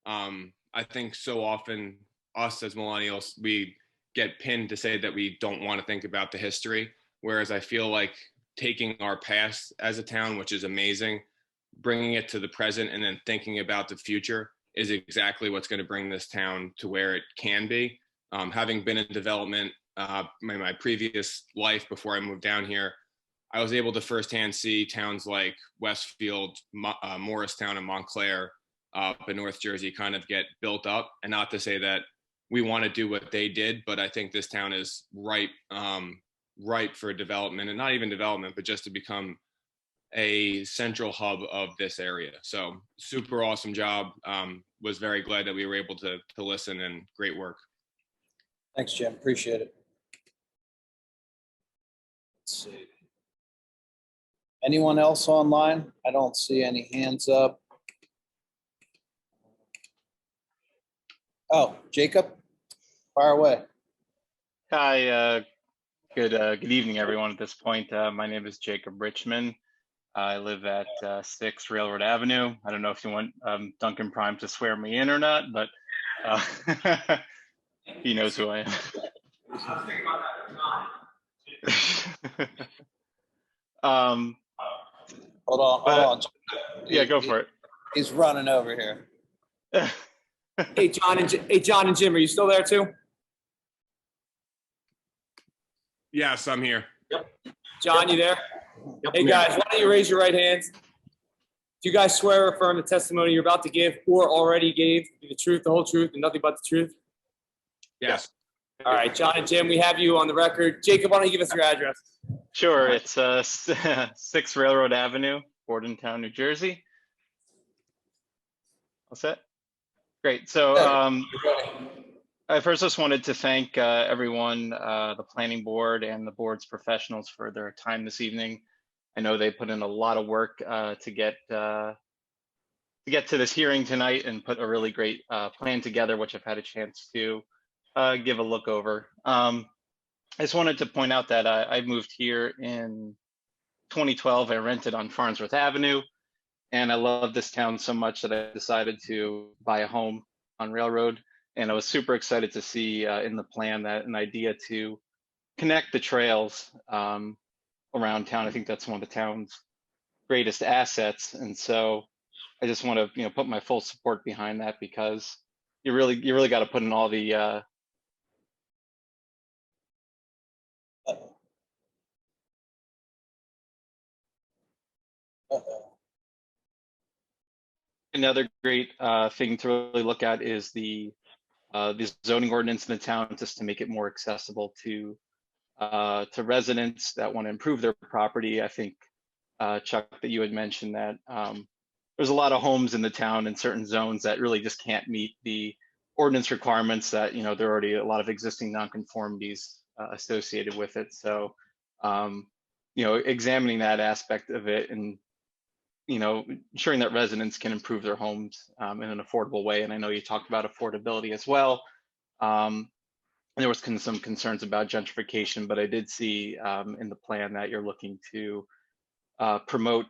I think so often us as millennials, we get pinned to say that we don't want to think about the history, whereas I feel like taking our past as a town, which is amazing, bringing it to the present and then thinking about the future is exactly what's going to bring this town to where it can be. Having been in development in my previous life before I moved down here, I was able to firsthand see towns like Westfield, Morristown, and Montclair up in North Jersey kind of get built up. And not to say that we want to do what they did, but I think this town is ripe for development, and not even development, but just to become a central hub of this area. So super awesome job. Was very glad that we were able to listen, and great work. Thanks, Jim. Appreciate it. Let's see. Anyone else online? I don't see any hands up. Oh, Jacob, fire away. Hi, good evening, everyone. At this point, my name is Jacob Richmond. I live at 6 Railroad Avenue. I don't know if you want Duncan Prime to swear me in or not, but he knows who I am. I was thinking about that. Hold on. Yeah, go for it. He's running over here. Hey, John and Jim, are you still there too? Yes, I'm here. Yep. John, you there? Yep, hey guys, why don't you raise your right hands? Do you guys swear or affirm the testimony you're about to give or already gave to be the truth, the whole truth, and nothing but the truth? Yes. All right, John and Jim, we have you on the record. Jacob, why don't you give us your address? Sure, it's 6 Railroad Avenue, Bordentown, New Jersey. All set? Great. So I first just wanted to thank everyone, the planning board and the board's professionals for their time this evening. I know they put in a lot of work to get to this hearing tonight and put a really great plan together, which I've had a chance to give a look over. I just wanted to point out that I moved here in 2012. I rented on Farnsworth Avenue, and I love this town so much that I decided to buy a home on Railroad. And I was super excited to see in the plan that an idea to connect the trails around town. I think that's one of the town's greatest assets. And so I just want to, put my full support behind that, because you really got to put in all the another great thing to really look at is the zoning ordinance in the town, just to make it more accessible to residents that want to improve their property. I think Chuck, that you had mentioned that there's a lot of homes in the town in certain zones that really just can't meet the ordinance requirements, that there are already a lot of existing nonconformities associated with it. So examining that aspect of it, and ensuring that residents can improve their homes in an affordable way. And I know you talked about affordability as well. There was some concerns about gentrification, but I did see in the plan that you're looking to promote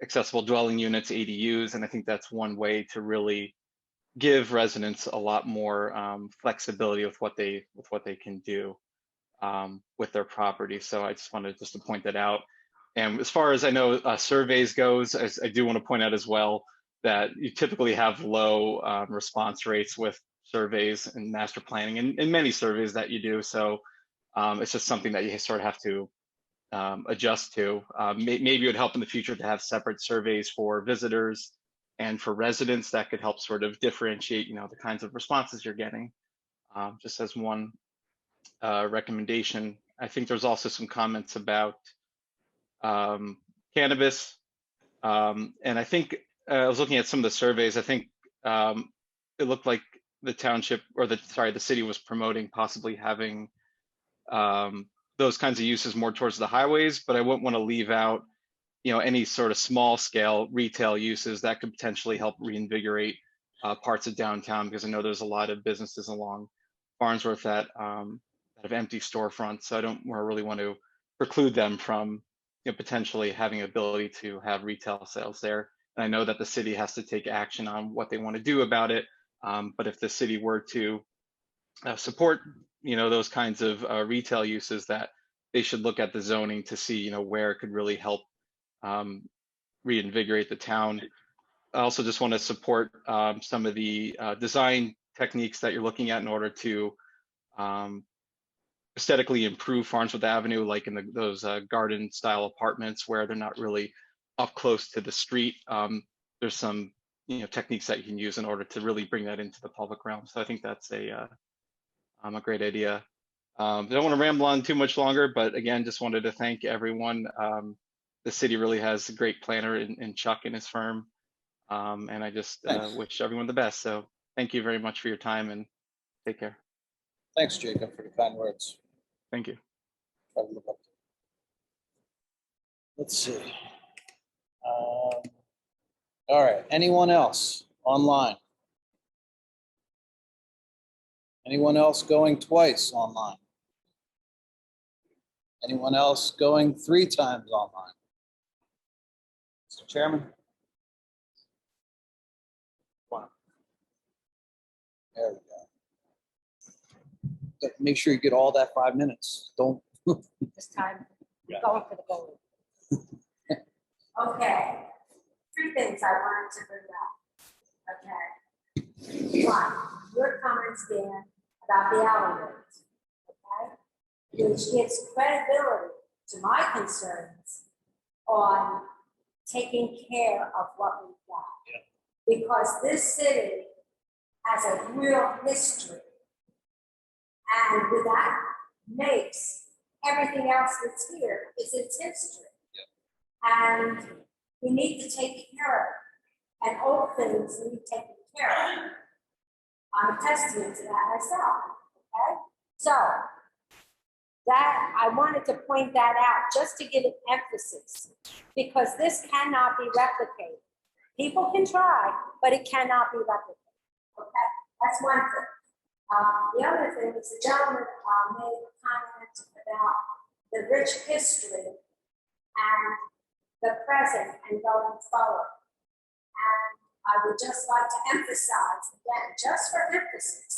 accessible dwelling units, ADUs, and I think that's one way to really give residents a lot more flexibility with what they can do with their property. So I just wanted to point that out. And as far as I know, surveys goes, I do want to point out as well that you typically have low response rates with surveys and master planning, and many surveys that you do. So it's just something that you sort of have to adjust to. Maybe it would help in the future to have separate surveys for visitors and for residents that could help sort of differentiate, the kinds of responses you're getting. Just as one recommendation. I think there's also some comments about cannabis. And I think I was looking at some of the surveys. I think it looked like the township, or the city was promoting possibly having those kinds of uses more towards the highways, but I wouldn't want to leave out, any sort of small scale retail uses that could potentially help reinvigorate parts of downtown, because I know there's a lot of businesses along Farnsworth that have empty storefronts. So I don't really want to preclude them from potentially having ability to have retail sales there. And I know that the city has to take action on what they want to do about it. But if the city were to support, those kinds of retail uses, that they should look at the zoning to see, where it could really help reinvigorate the town. I also just want to support some of the design techniques that you're looking at in order to aesthetically improve Farnsworth Avenue, like in those garden style apartments where they're not really up close to the street. There's some techniques that you can use in order to really bring that into the public realm. So I think that's a great idea. I don't want to ramble on too much longer, but again, just wanted to thank everyone. The city really has a great planner in Chuck and his firm. And I just wish everyone the best. So thank you very much for your time, and take care. Thanks, Jacob, for the kind words. Thank you. Let's see. All right, anyone else online? Anyone else going twice online? Anyone else going 3 times online? Mr. Chairman? There we go. Make sure you get all that 5 minutes. Don't. This time, going for the goal. Okay. 3 things I wanted to bring up. Okay. 1, your comments, Dan, about the alleyways. Okay. Which gives credibility to my concerns on taking care of what we've got. Yeah. Because this city has a real history. And that makes everything else that's here is its history. Yeah. And we need to take care of it. And old things need taken care of. I'm a testament to that myself. Okay? So that I wanted to point that out just to give it emphasis, because this cannot be replicated. People can try, but it cannot be replicated. Okay, that's one thing. The other thing is the gentleman made a comment about the rich history and the present and going forward. And I would just like to emphasize again, just for emphasis,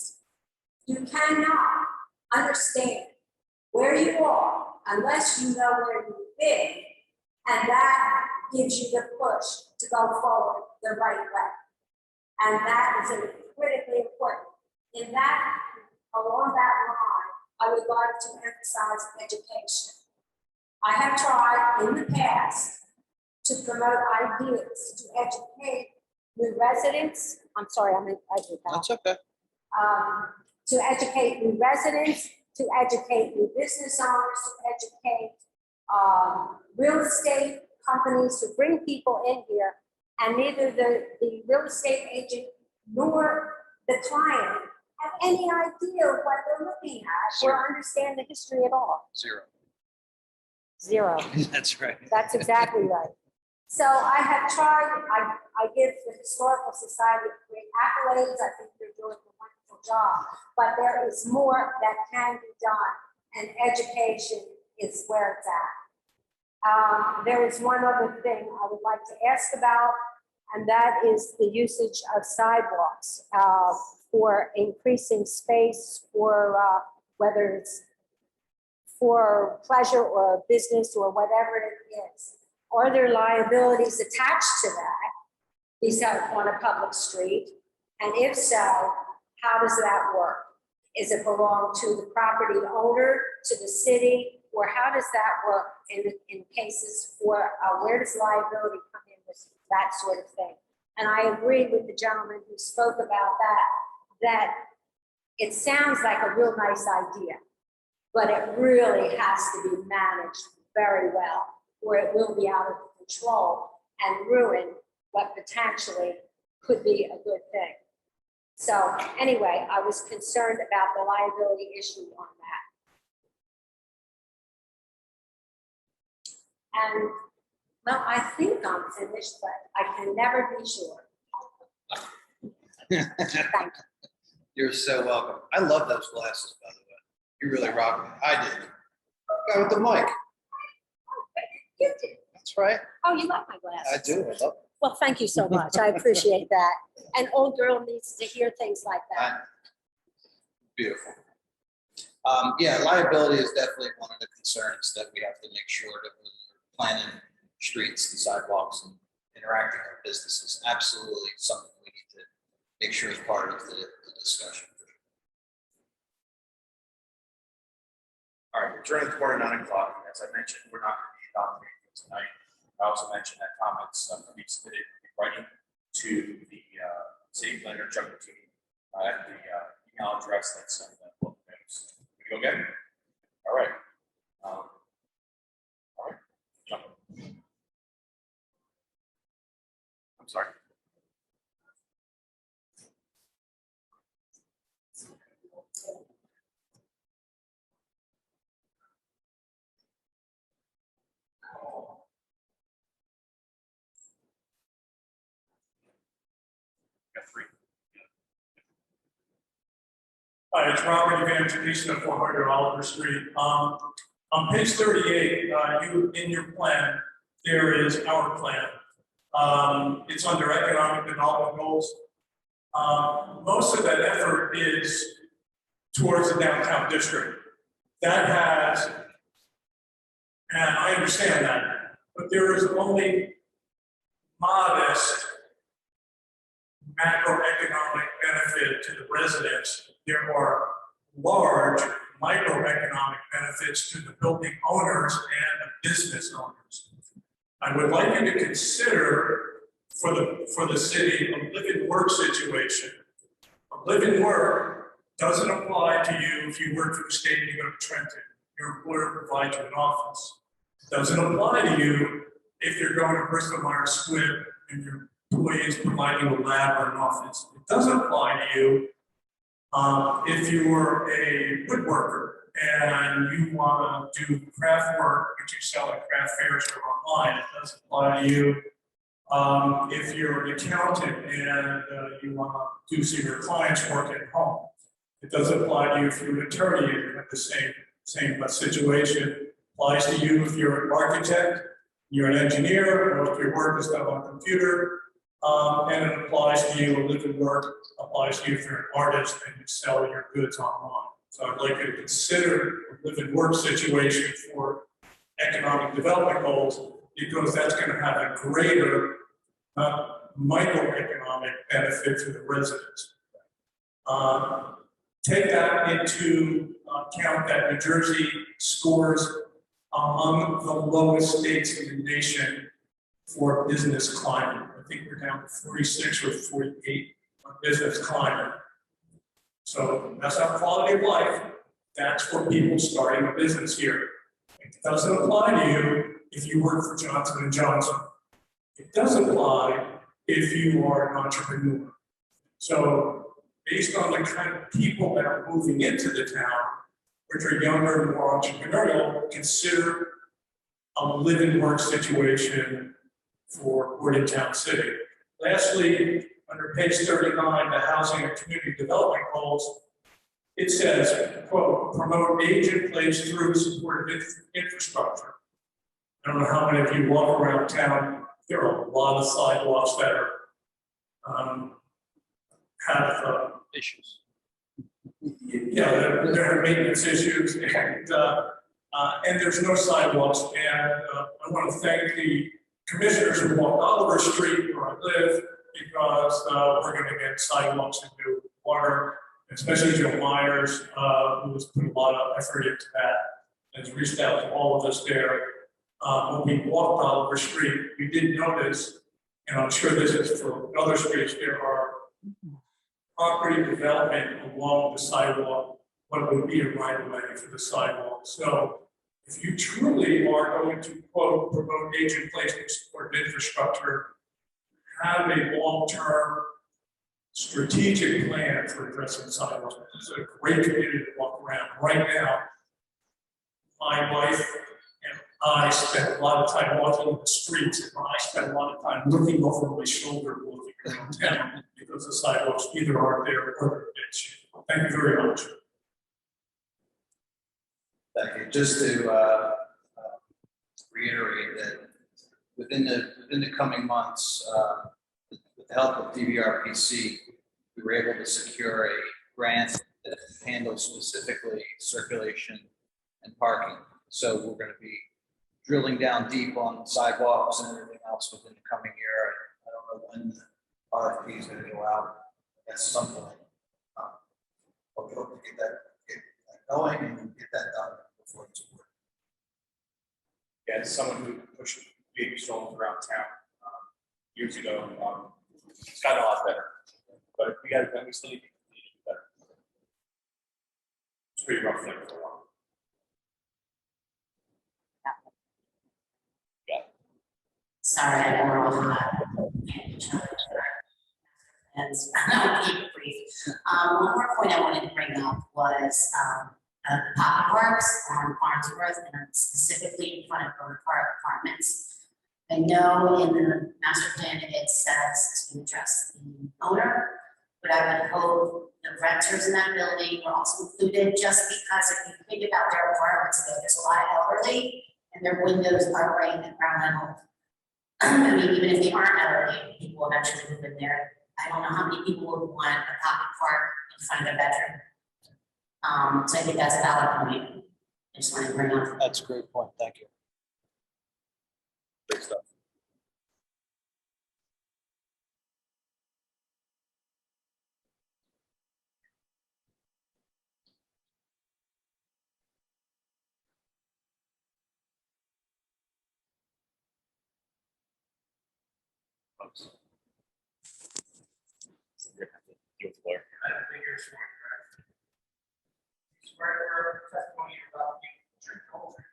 you cannot understand where you are unless you know where you've been, and that gives you the push to go forward the right way. And that is critically important. In that, along that line, I would like to emphasize education. I have tried in the past to promote ideas, to educate new residents. I'm sorry, I'm in education. That's okay. To educate new residents, to educate new business owners, to educate real estate companies, to bring people in here, and neither the real estate agent nor the client have any idea what they're looking at or understand the history at all. Zero. That's right. That's exactly right. So I have tried, I give the Historical Society great accolades. I think they're doing a wonderful job, but there is more that can be done, and education is where it's at. There is one other thing I would like to ask about, and that is the usage of sidewalks for increasing space, for whether it's for pleasure or business or whatever it is. Are there liabilities attached to that besides on a public street? And if so, how does that work? Is it belong to the property owner, to the city, or how does that work in cases for where does liability come in with that sort of thing? And I agree with the gentleman who spoke about that it sounds like a real nice idea, but it really has to be managed very well, or it will be out of control and ruin what potentially could be a good thing. So anyway, I was concerned about the liability issue on that. And well, I think I'm finished, but I can never be sure. Thank you. You're so welcome. I love those glasses, by the way. You really rock them. I did. Guy with the mic. You did. That's right. Oh, you like my glasses? I do. I love them. Well, thank you so much. I appreciate that. An old girl needs to hear things like that. Beautiful. Yeah, liability is definitely one of the concerns that we have to make sure that when we're planning streets and sidewalks and interacting with businesses, absolutely something we need to make sure is part of the discussion. All right, we're turning the corner 9 o'clock. As I mentioned, we're not going to be adopting anything tonight. I also mentioned that comments can be submitted in writing to the city planner, Chuck team, at the email address that's in the book notes. We go again? All right. All right. Jump. I'm sorry. Hi, it's Robert Evangelista of 400 Oliver Street. On page 38, in your plan, there is our plan. It's under economic development goals. Most of that effort is towards the downtown district. That has, and I understand that, but there is only modest macroeconomic benefit to the residents. There are large microeconomic benefits to the building owners and the business owners. I would like you to consider for the city a live and work situation. A live and work doesn't apply to you if you work for the state and you go to Trenton. Your employer provides you an office. It doesn't apply to you if you're going to Bristol Myers Squibb and your employees providing a lab or an office. It doesn't apply to you if you were a woodworker and you want to do craft work, which you sell at craft fairs or online. It doesn't apply to you if you're an accountant and you want to do some of your clients' work at home. It doesn't apply to you if you're an attorney and you have the same situation. It applies to you if you're an architect, you're an engineer, or if your work is done on a computer. And it applies to you, live and work applies to you if you're an artist and you sell your goods online. So I'd like you to consider a live and work situation for economic development goals, because that's going to have a greater, not microeconomic benefit to the residents. Take that into account that New Jersey scores among the lowest states in the nation for business climate. I think we're down to 46 or 48 on business climate. So that's our quality of life. That's for people starting a business here. It doesn't apply to you if you work for Johnson & Johnson. It does apply if you are an entrepreneur. So based on the kind of people that are moving into the town, which are younger, more entrepreneurial, consider a live and work situation for Bordentown City. Lastly, under page 39, the housing and community development goals, it says, quote, promote age in place through supportive infrastructure. I don't know how many of you walk around town. There are a lot of sidewalks that are have issues. Yeah, there are maintenance issues, and there's no sidewalks. And I want to thank the commissioners who walked Oliver Street where I live, because we're going to get sidewalks and new water, especially Joe Myers, who has put a lot of effort into that, and has reached out to all of us there. When we walked Oliver Street, we did notice, and I'm sure this is for other streets, there are property development along the sidewalk, what would be a right of way for the sidewalk. So if you truly are going to, quote, promote age in place and support infrastructure, have a long-term strategic plan for addressing sidewalks. This is a great community to walk around. Right now, my wife and I spend a lot of time walking the streets, and I spend a lot of time looking over my shoulder walking around town because the sidewalks either aren't there or they're in shape. Thank you very much. Thank you. Just to reiterate that within the coming months, with the help of DVRPC, we were able to secure a grant that handles specifically circulation and parking. So we're going to be drilling down deep on sidewalks and everything else within the coming year. I don't know when the RFP is going to go out at some point. But we hope to get that going and get that done before it's over. Yeah, as someone who pushed baby strollers around town years ago, it's gotten a lot better. But we still need to do better. It's pretty rough there for a while. Sorry, I don't know I'll keep it brief. One more point I wanted to bring up was the pocket parks on Farnsworth and specifically in front of Burn Park Apartments. I know in the master plan it says to address the owner, but I would hope the renters in that building were also included, just because if you think about their apartments, there's a lot of elderly and their windows are right in the ground level. I mean, even if they aren't elderly, people eventually live in there. I don't know how many people would want a pocket park in front of their bedroom. So I think that's a valid point. I just wanted to bring up. That's a great point. Thank you. Great stuff. I think you're swear your testimony about you drink culture.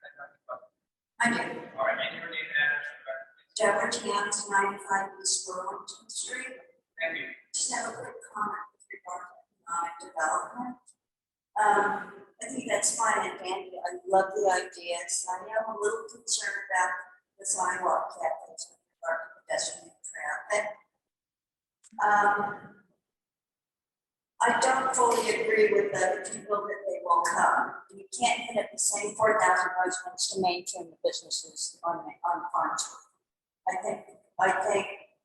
I do. All right, and your name and address. Deborah Tans, 95 East Burlington Street. Thank you. Just have a quick comment with regard to economic development. I think that's fine and dandy. I love the ideas. I am a little concerned about the sidewalk cafes with regard to pedestrian traffic. I don't fully agree with the people that they will come. You can't hit up the same 4,000 residents to maintain the businesses on Farnsworth. I think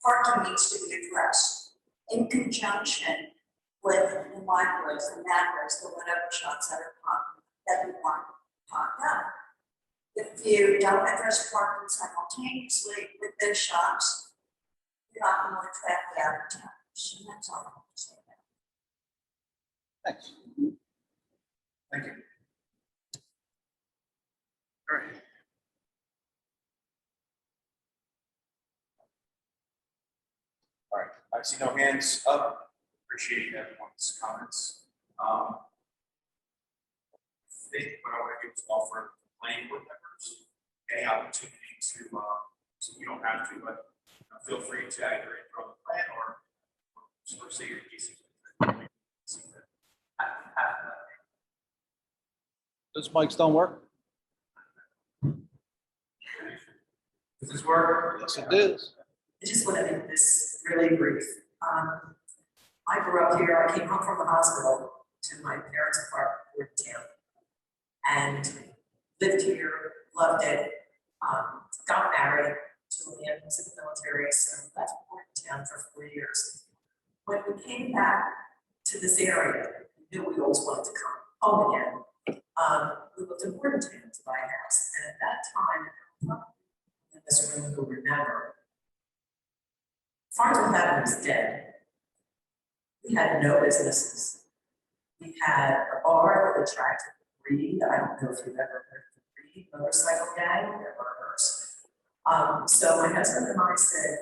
parking needs to be addressed in conjunction with the micros, the macros, the whatever shops that are popping that we want popped up. If you don't address parking simultaneously with those shops, not more traffic out of town. That's all I want to say. Thanks. Thank you. All right. All right, I see no hands up. Appreciate everyone's comments. I think what I want to do is offer planning board members any opportunity to, so you don't have to, but feel free to either intro the plan or say your piece. Those mics don't work? Does this work? Yes, it is. I just want to make this really brief. I grew up here. I came home from the hospital to my parents' apartment in Bordentown and lived here, loved it. Got married to a man who was in the military, so left Bordentown for 4 years. When we came back to this area, we knew we always wanted to come home again. We lived in Bordentown to buy a house, and at that time, in this room who remember, Farmville Avenue was dead. We had no businesses. We had a bar that attracted the breed. I don't know if you've ever heard of the breed motorcycle gang, they're murderers. So my husband and I said,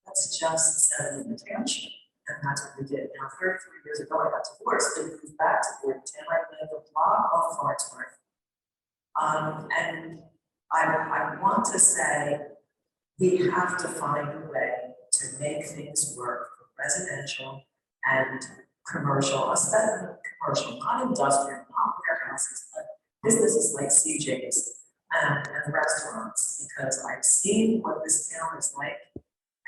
let's just settle in the township. And that's what we did. Now, 33 years ago, I got divorced and moved back to Bordentown. I lived a block off Farnsworth. And I want to say we have to find a way to make things work for residential and commercial, especially commercial, not industrial, not warehouses, but businesses like CJ's and restaurants, because I've seen what this town is like.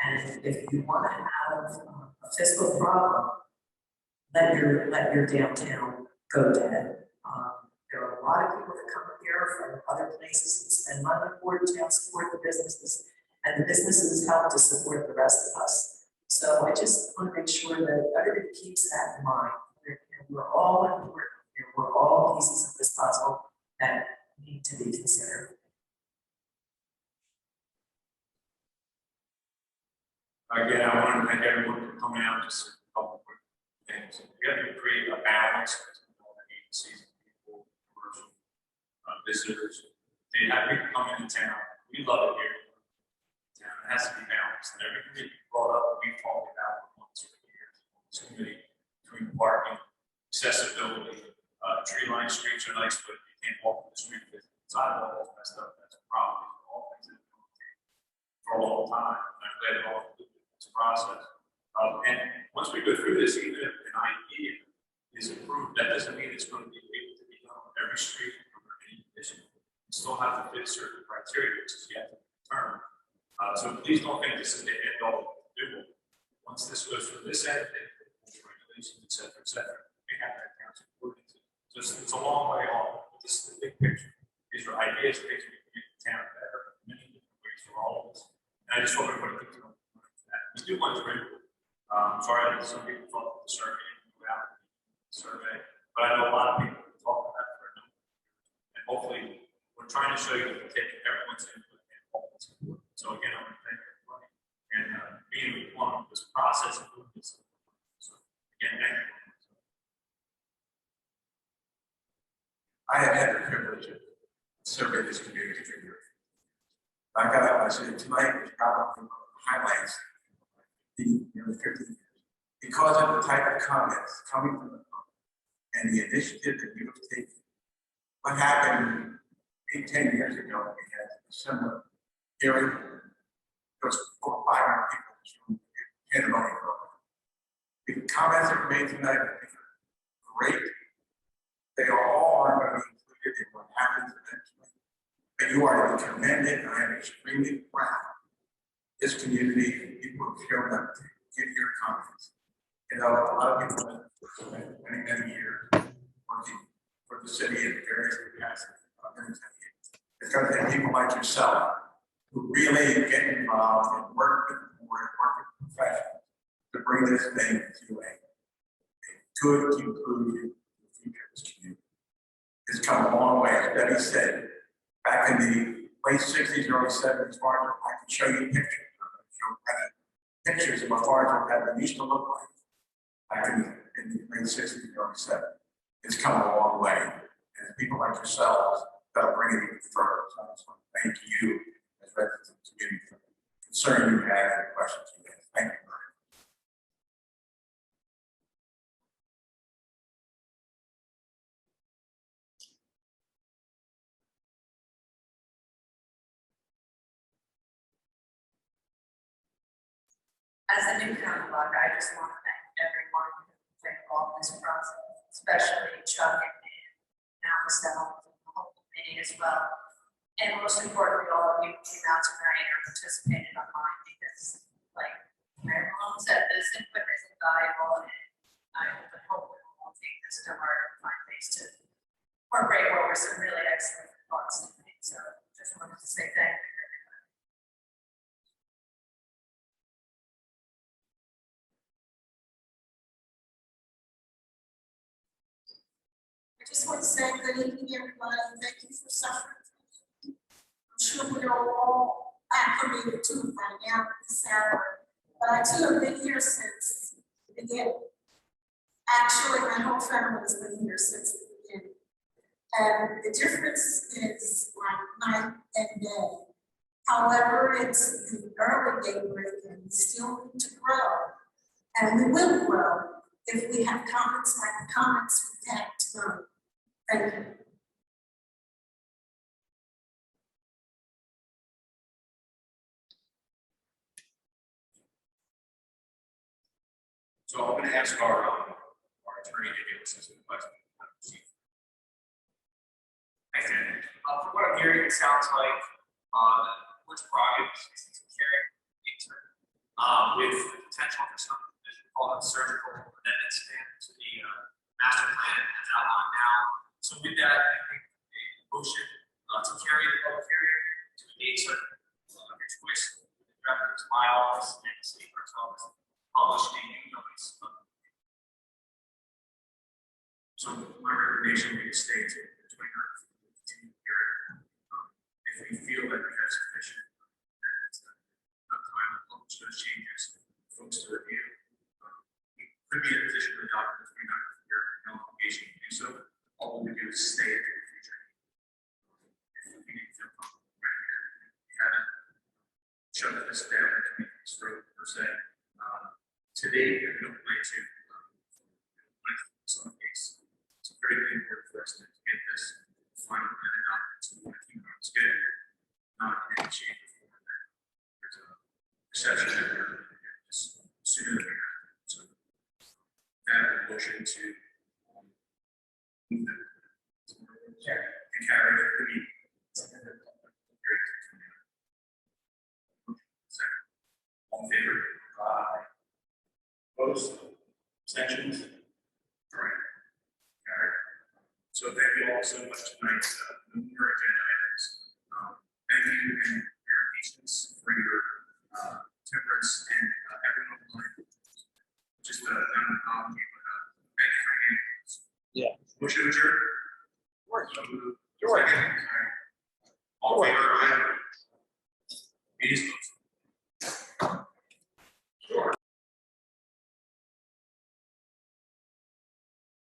And if you want to have a fiscal problem, let your downtown go dead. There are a lot of people that come here from other places and spend money in Bordentown, support the businesses, and the businesses help to support the rest of us. So I just want to make sure that everybody keeps that in mind. We're all important here. We're all pieces of this puzzle that need to be considered. Again, I want to thank everyone for coming out. Just a couple quick things. We have to create a balance between all the agencies, people, commercial visitors. They have people coming into town. We love it here. Town has to be balanced, and everything that you brought up, we've talked about for months or years. This committee between parking, accessibility, tree-lined streets are nice, but you can't walk the street because the sidewalk is messed up. That's a problem. All things that have been for a long time. And I'm glad it all this process. And once we go through this, even if an idea is approved, that doesn't mean it's going to be able to be done on every street or any condition. You still have to fit certain criteria, which is yet to be determined. So please don't think this is the end all to do. Once this goes through this end, regulations, et cetera, we have that council according to. So it's a long way off. This is the big picture. These are ideas, things we can make the town better in many different ways for all of us. And I just hope everybody keeps on that. We do want to review. Sorry that some people thought the survey didn't go out the survey, but I know a lot of people talk about it for a number of years. And hopefully we're trying to show you that we're taking everyone's input and all that's important. So again, I want to thank everybody and being one of this process of doing this. So again, thank you. I have had the privilege of serving this community for years. I said tonight was probably one of the highlights the 50 years because of the type of comments coming from the public and the initiative that you have taken. What happened 10 years ago, we had a similar hearing. There was 400 or 500 people in this room. Pandemonium. The comments that were made tonight are great. They all are going to be included in what happens eventually. And you are to be commended, and I am extremely proud. This community, people have shown up to give your comments. You know, a lot of people have spent many, many years working for the city in various capacities. It's going to take people like yourself who really get involved and work with the board, work with professionals to bring this thing to a good conclusion for the future of this community. It's come a long way. As Betty said, back in the late 60s, early 70s, I can show you pictures. pictures of what Farnsworth had used to look like back in the late 60s, early 70s. It's come a long way. And people like yourselves that'll bring it even further. So I just want to thank you as residents of the community for the concern you had and the questions you had. Thank you very much. As a new county clerk, I just want to thank everyone who been involved in this process, especially Chuck and now myself, and the whole committee as well. And most importantly, all of you who came out tonight or participated online, because like Mayor Malone said, this input is invaluable, and I hope we all take this to heart and find ways to incorporate what were some really excellent thoughts tonight. So just wanted to say thank you. I just want to say good evening, everybody. Thank you for suffering. I'm sure we are all acclimated to it by now with the salary, but I too have been here since the beginning. Actually, my whole family has been here since the beginning. And the difference is like night and day. However, it's the early daybreak and we still need to grow. And we will grow if we have comments like the comments we had tonight. Thank you. So I'm going to ask our attorney to give us some questions. From what I'm hearing, it sounds like which project is carrying into with the potential for some called surgical amendments to the master plan as outlined now. So with that, I think a motion to carry the public hearing to a date certain your choice, rather to my office and the city clerk's office, publish a new notice. So my recommendation would be to stay to the 29th of the continuing hearing. If we feel that we have sufficient enough time to publish those changes, folks to review, we could be in a position to adopt the 29th of the year, no obligation to do so. All we do is stay it to the future. If we need to feel comfortable right here, we haven't shut this down to make this road per se. Today, we don't plan to. Some case, it's very important for us to get this final plan adopted. So we want to keep it on schedule, not in any shape or form that there's a perception that we're just sooner than later. So that motion to move the carry the meeting. Second. All in favor? Aye. Opposed? Abstentions? All right. All right. So thank you all so much tonight. No more agenda items. Thank you and your patience, for your temperance, and everyone online. Just not an apology, but thank you for your hands. Yeah. Motion adjourned. Second. All in favor?